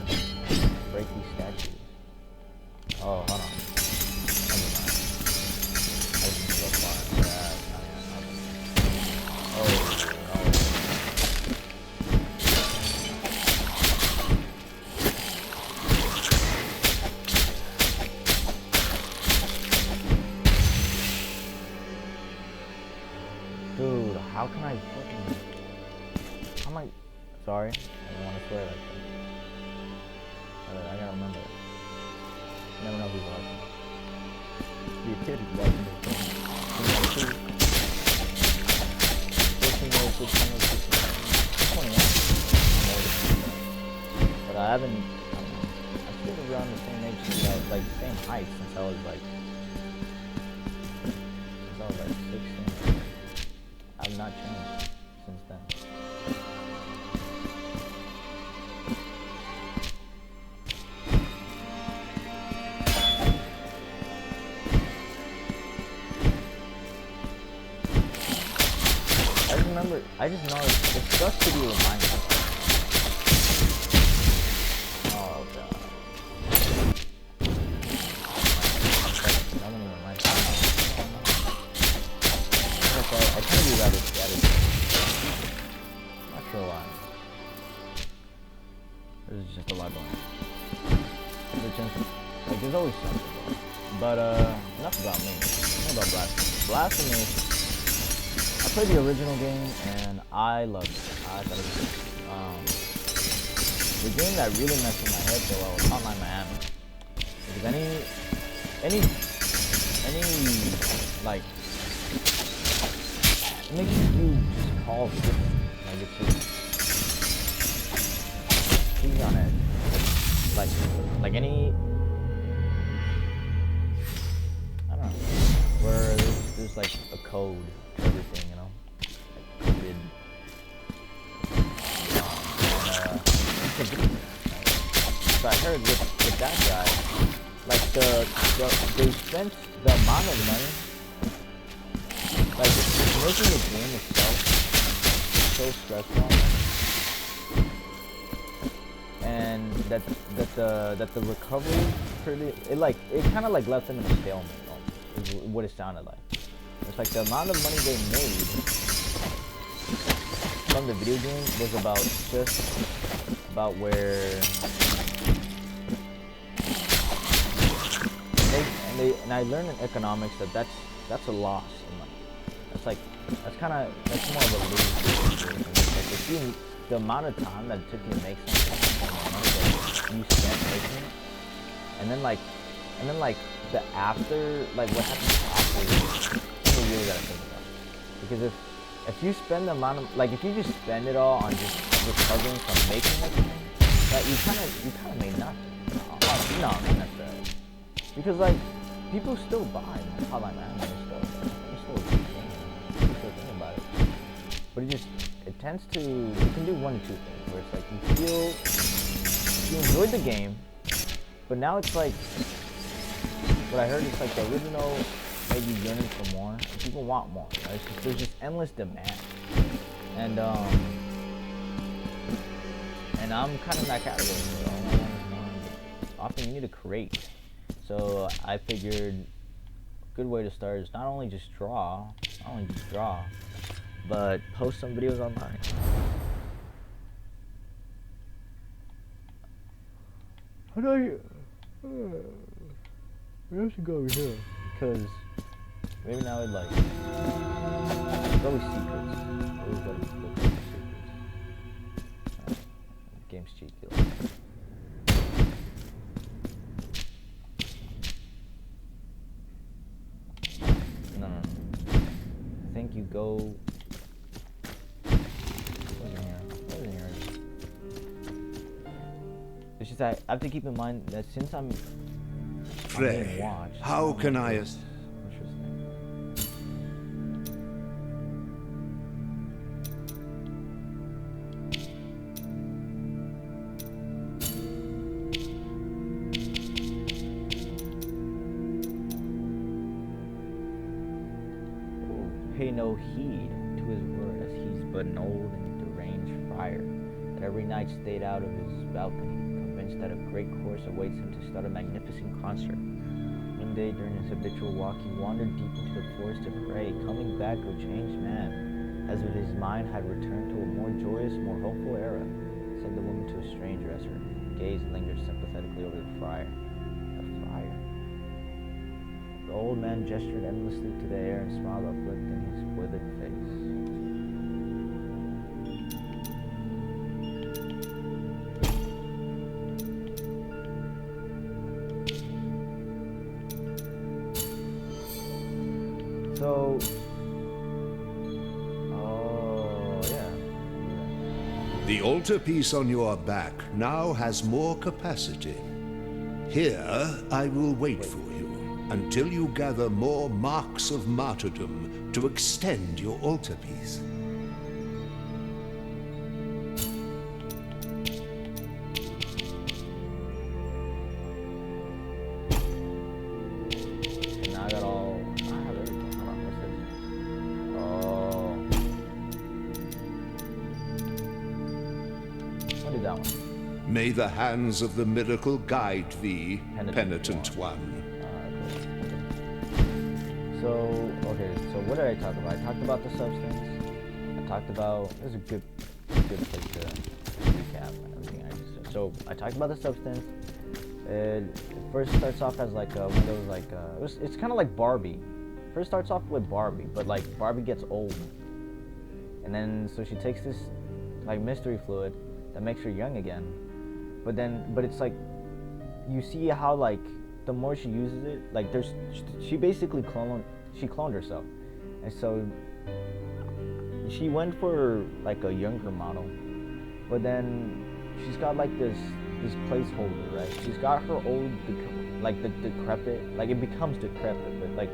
Break these statues. Oh, hold on. Dude, how can I fucking... How am I... Sorry, I don't want to swear like that. I gotta remember it. You never know who's watching. Be a kid who's watching this game. 15 years, 21. But I haven't... I've been around the same age since I was like, the same height since I was like... 16. I've not changed since then. I just know it's just to be reminded. Oh god. No one even reminds me. I tend to be rather scattered. Not sure why. There's just a lot going on. Like there's always something going on. But enough about me. Enough about Blasphemous. Blasphemous. I played the original game and I loved it. I thought it was good. The game that really messed with my head though was Hotline Miami. Because any like it makes you just call different. Like it's just keeps on edge. Like any I don't know. Where there's like a code to everything, you know? Like coded. So I heard with that guy, like they spent the amount of money, like making the game itself so stressful, and that the recovery pretty it kind of like left them in a stalemate, is what it sounded like. It's like the amount of money they made from the video game was about where and I learned in economics that's a loss in life. That's more of a lose. Like if you the amount of time that it took you to make something, the money that you spent making it, and then like the after, like what happens after, you really gotta think about it. Because if you spend the amount of, like if you just spend it all on just recovering from making it, that you kind of made nothing. No, not necessarily. Because like people still buy hotline anime stuff. People still thinking about it. But it tends to, you can do one of two things, where it's like you enjoyed the game, but now it's like, what I heard is like the original made you yearning for more, and people want more, right? There's just endless demand. And I'm kind of in that category, so often you need to create. So I figured a good way to start is not only just draw, but post some videos online. How do I? We should go over here because maybe now I'd like. It's always secrets. Always gotta look for secrets. Game's cheeky. No. I think you go. Wasn't here. It's just I have to keep in mind that since I'm Frey, watched, how can I Interesting. Pay no heed to his word, as he's but an old and deranged friar, that every night stayed out of his balcony, convinced that a great course awaits him to start a magnificent concert. One day during his habitual walk, he wandered deep into the forest to pray, coming back a changed man, as if his mind had returned to a more joyous, more hopeful era, said the woman to a stranger as her gaze lingered sympathetically over the friar. The old man gestured endlessly to the air and smiled uplifting his withered face. So, yeah. The altarpiece on your back now has more capacity. Here, I will wait for you until you gather more marks of martyrdom to extend your altarpiece. Now I got all. I have everything. Hold on, what's this? Oh. What is that one? May the hands of the miracle guide thee, penitent one. So, okay, so what did I talk about? I talked about the substance. I talked about, this is a good place to recap everything I just said. So, I talked about the substance. It first starts off as like one of those, like, it's kind of like Barbie. First starts off with Barbie, but like Barbie gets old. And then, so she takes this, like, mystery fluid that makes her young again. But it's like, you see how, like, the more she uses it, like, she basically cloned herself. And so she went for like a younger model, but then she's got like this placeholder, right? She's got her old, like the decrepit, like it becomes decrepit, but like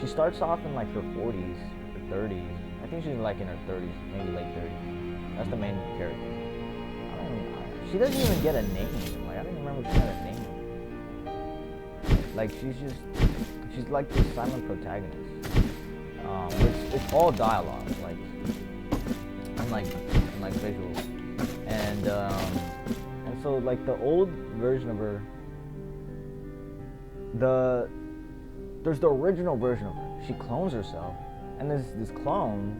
she starts off in like her 40s or 30s. I think she's like in her 30s, maybe late 30s. That's the main character. She doesn't even get a name. Like, I don't remember if she had a name. Like, she's like this silent protagonist. It's all dialogue, like, unlike visuals. And so like the old version of her, there's the original version of her. she clones herself, and this clone,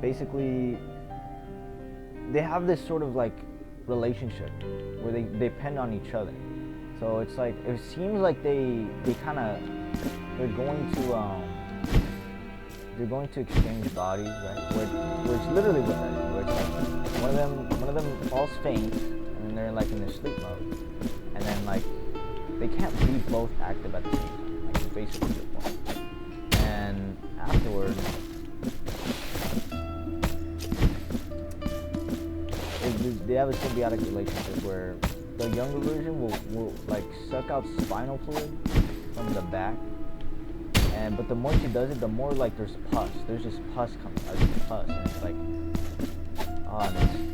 basically, they have this sort of like relationship where they depend on each other. So it's like, it seems like they're going to exchange bodies, right? Where it's literally what that is. Where it's like one of them falls faint, and then they're like in their sleep mode, and then like they can't be both active at the same time. Like, it's basically the point. And afterwards, they have a symbiotic relationship where the younger version will like suck out spinal fluid from the back, but the more she does it, the more like there's pus. There's just pus coming out. It's pus, and it's like,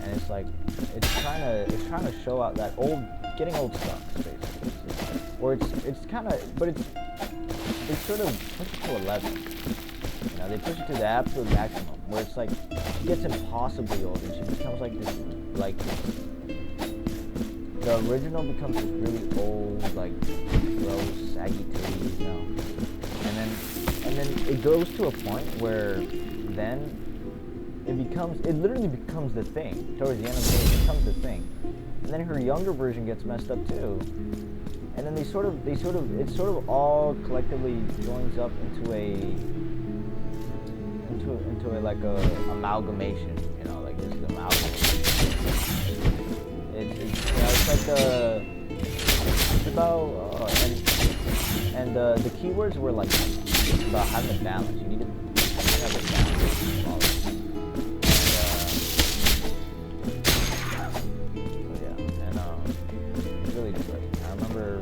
and it's like it's trying to show out that getting old sucks, basically. Or it's kind of, but they sort of push it to 11. You know, they push it to the absolute maximum, where it's like she gets impossibly old, and she becomes like this, the original becomes this really old, like gross, saggy titties, you know. And then it goes to a point where then it literally becomes the thing. Towards the end of the game, it becomes the thing. And then her younger version gets messed up too. And then it sort of all collectively joins up into like a amalgamation, you know, like this amalgamation. It's about and the keywords were like about having a balance. You need to have a balance. It's really depressing. I remember.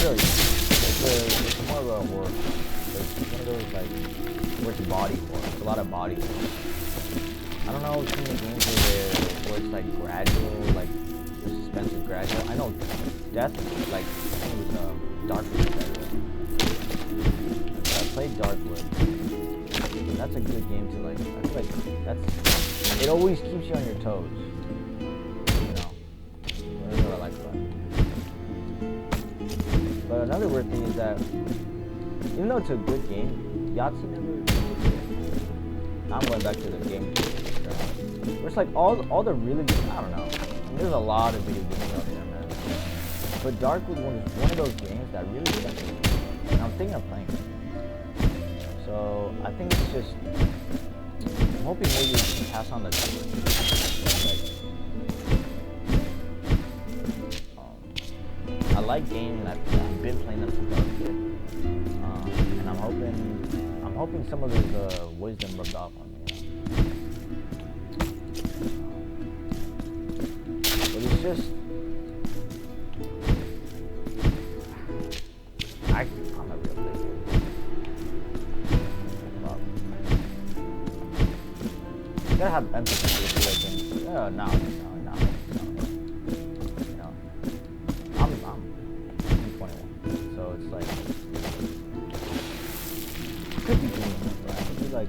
It's more of a horror. It's one of those like where it's body horror. It's a lot of body horror. I don't know if some of the games where it's like gradual, like the suspense is gradual. I know Death, like I think it was Darkwood. I played Darkwood. And that's a good game to like. I feel like it always keeps you on your toes. You know, that's what I like about it. But another weird thing is that, even though it's a good game, Yahtzee never. I'm going back to the game. Where it's like all the really good, I don't know. I mean, there's a lot of video games out there, man. But Darkwood was one of those games that really stuck with me, and I'm thinking of playing it. So I think it's just, I'm hoping maybe we can pass on the torch. I like games, and I've been playing them since I was a kid, and I'm hoping some of his wisdom rubbed off on me. But it's just, I'm a real player. You gotta have empathy for the things. No. So it's like, could be doing it, but I could be like,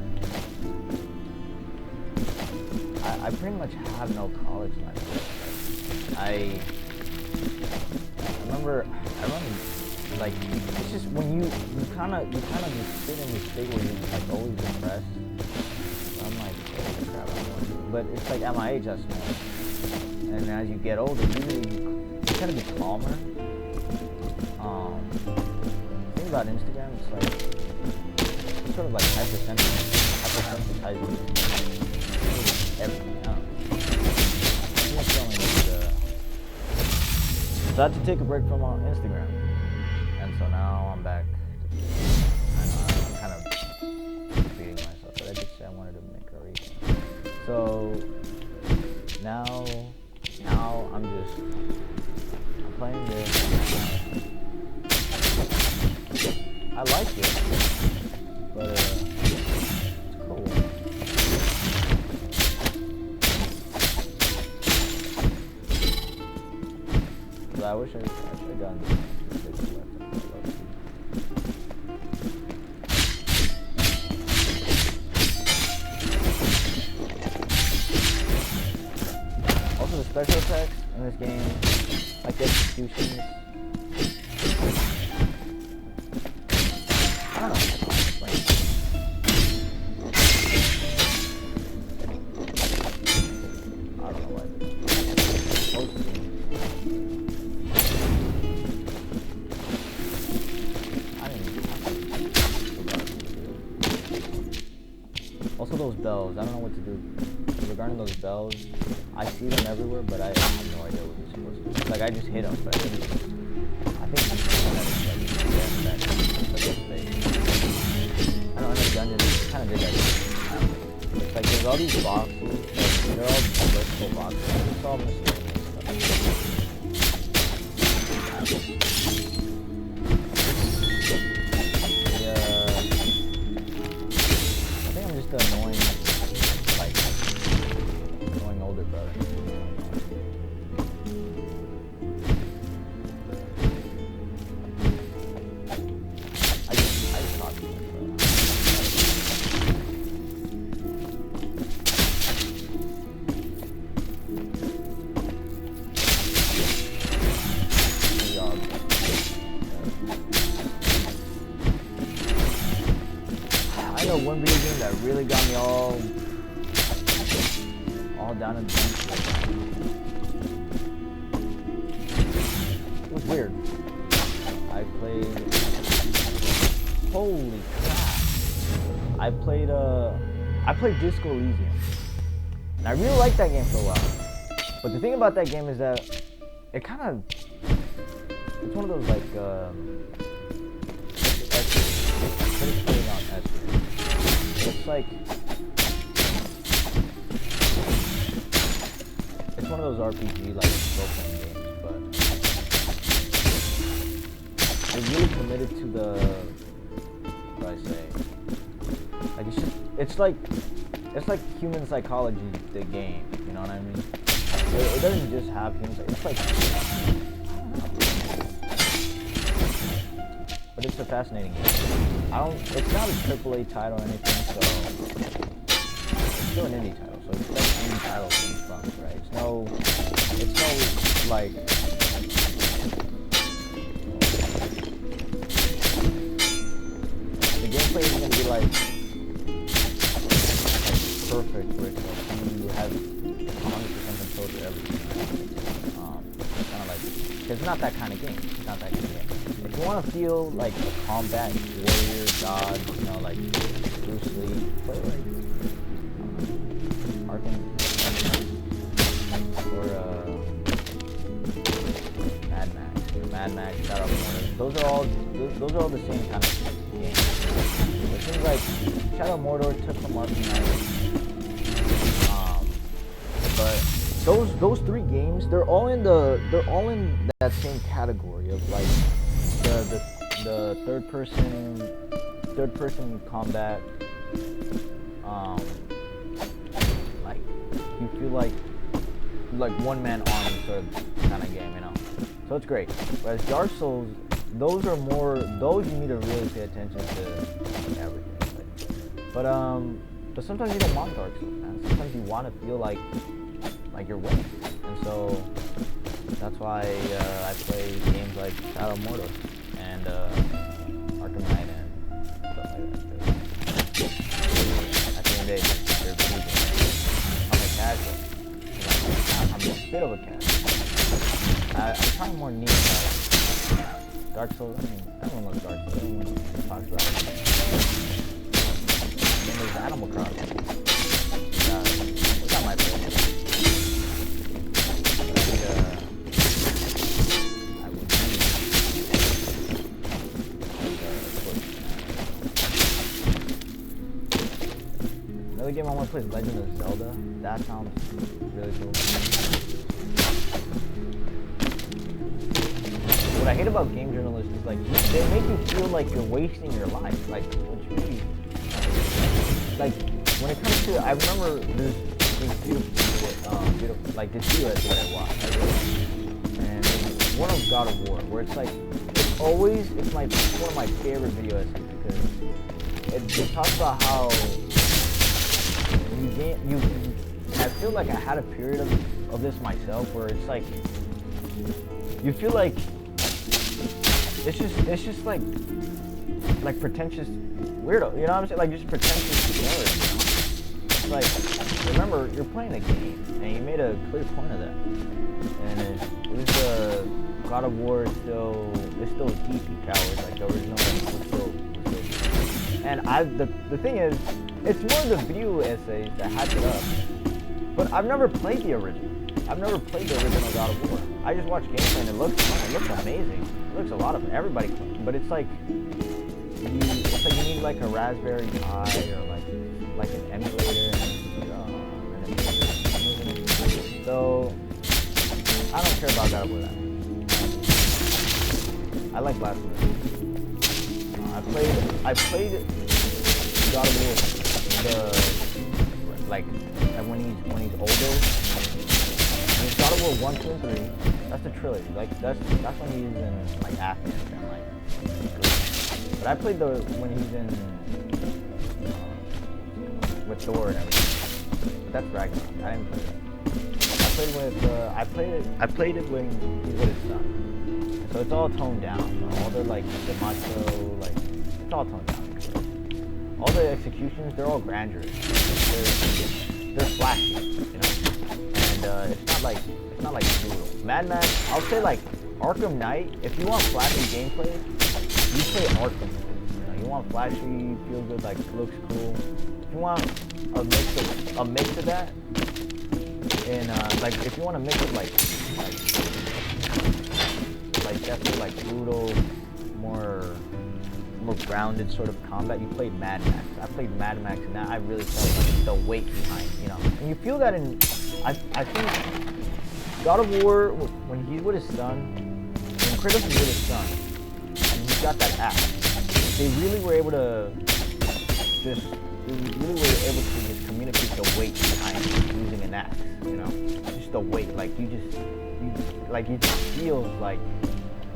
I pretty much have no college life. Like, I remember, like, it's just when you kind of just sit in this state where you're like always depressed. I'm like, holy crap, I don't want to do it. But it's like at my age, that's small. And as you get older, you kind of be calmer. The thing about Instagram, it's like, it's sort of like hypersensitizing everything. So I had to take a break from Instagram, and so now I'm back. I'm kind of beating myself, but I did say I wanted to make a reason. So now I'm playing this. I like it, but it's cool. But I wish I should have gotten this. Also those bells, I don't know what to do. Regarding those bells, I see them everywhere, but I have no idea what they're supposed to do. Like, I just hit them, but I think it's I know in the dungeon, it kind of did that. It's like there's all these boxes, like, they're all vertical boxes. It's all miscellaneous stuff. I think I'm just the annoying, annoying older brother. I just talk too much, bro. Good job. I know one video game that really got me all down in the dumps. It was weird. I played. Holy crap! I played Disco Elysium, and I really liked that game for a while. But the thing about that game is that it's one of those like it's playing on S. It's like it's one of those RPG like role-playing games, but it's really committed to the what do I say? Like it's like human psychology, the game. You know what I mean? It doesn't just have human. It's like, but it's a fascinating game. It's not a AAA title or anything, so it's still an indie title. So it's like indie titles being fun, right? It's no like. The gameplay is gonna be like perfect where it's like you have 100% control over everything. Kind of like, cause it's not that kind of game. It's not that kind of game. If you want to feel like a combat warrior god, you know, like Bruce Lee, play like Arkham or Mad Max, Shadow of Mordor. Those are all the same kind of games. It seems like Shadow of Mordor took from Arkham Knight. But those three games, they're all in that same category of like the third person combat. Like you feel like one man army sort of kind of game, you know. So it's great. Whereas Dark Souls, those you need to really pay attention to everything. But sometimes you don't want Dark Souls, man. Sometimes you want to feel like you're winning, and so that's why I play games like Shadow of Mordor and Arkham Knight and stuff like that. At the end of the day, they're video games. I'm a casual. I'm a bit of a casual. I'm trying more niche. Dark Souls. I mean, everyone loves Dark Souls. Everyone talks about it. Then there's Animal Crossing. It's not my favorite. Another game I want to play is Legend of Zelda. That sounds really cool. What I hate about game journalists is like they make you feel like you're wasting your life. Like, what you mean? Like when it comes to, I remember there's beautiful, like the videos that I watched, and one of God of War, where it's like one of my favorite video essays because it talks about how I feel like I had a period of this myself where it's like you feel like it's just like pretentious weirdo, you know what I'm saying? Like just pretentious nerd, you know? It's like, remember, you're playing a game and you made a clear point of that. And it was God of War is still deep, you cowards. Like the original was still deep. And the thing is, It's more the video essays that hype it up. But I've never played the original. I've never played the original God of War. I just watched gameplay and it looks fun. It looks amazing. It looks a lot of everybody. But it's like you need like a Raspberry Pi or like an emulator. So I don't care about God of War that much. I like Blasphemous. I played God of War when he's older. When he's God of War 1, 2, and 3. That's the trilogy. Like that's when he's in like Athens and like. But I played when he's in with Thor and everything. But that's Ragnarok. I didn't play that. I played it when he's with his son. So it's all toned down. So all the like the macho, like it's all toned down. All the executions, they're all grandeur. They're flashy, you know. And it's not like brutal. Mad Max, I'll say like Arkham Knight. If you want flashy gameplay, you play Arkham. You know, you want flashy, feel good, like looks cool. If you want a mix of that. And like if you want to mix it like definitely like brutal, more grounded sort of combat, you played Mad Max. I played Mad Max and that I really felt like the weight behind, you know. And you feel that in I think God of War when he's with his son, when Kratos is with his son, and he's got that axe, they really were able to just communicate the weight behind using an axe, you know? Just the weight, like it just feels like,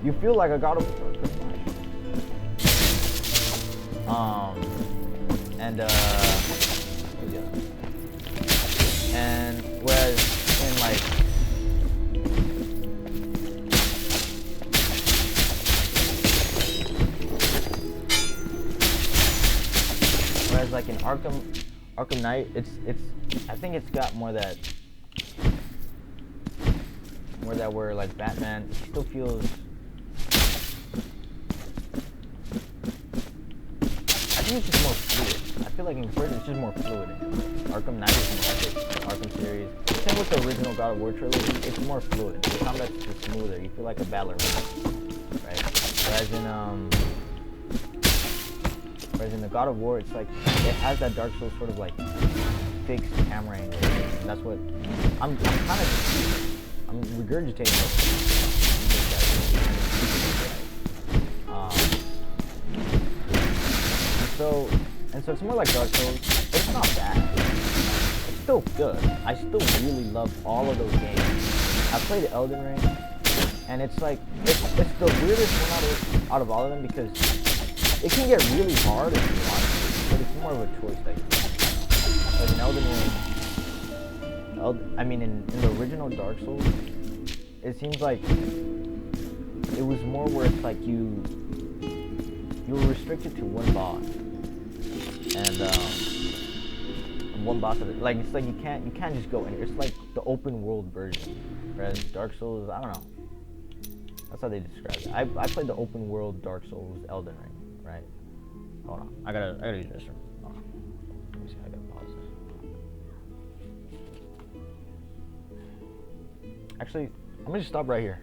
you feel like a God of War. And whereas in like, like in Arkham Knight, I think it's got more that where like Batman still feels. I think it's just more fluid. I feel like in first it's just more fluid. Arkham Knight is more epic. Arkham series. Same with the original God of War trilogy. It's more fluid. The combat's just smoother. You feel like a ballerina, right? Whereas in the God of War, it's like it has that Dark Souls sort of like fixed camera angle, and that's what I'm regurgitating. And so it's more like Dark Souls. It's not bad. It's still good. I still really love all of those games. I played Elden Ring, and it's like it's the weirdest one out of all of them because it can get really hard if you want to, but it's more of a choice that you have. Like in Elden Ring, in the original Dark Souls, it seems like it was more where it's like you were restricted to one boss, and one boss of it. Like it's like you can't just go anywhere. It's like the open world version. Whereas Dark Souls, I don't know. That's how they describe it. I played the open world Dark Souls Elden Ring. Right. Hold on. I gotta use this room. Oh. Let me see. I gotta pause this. Actually, I'm gonna just stop right here.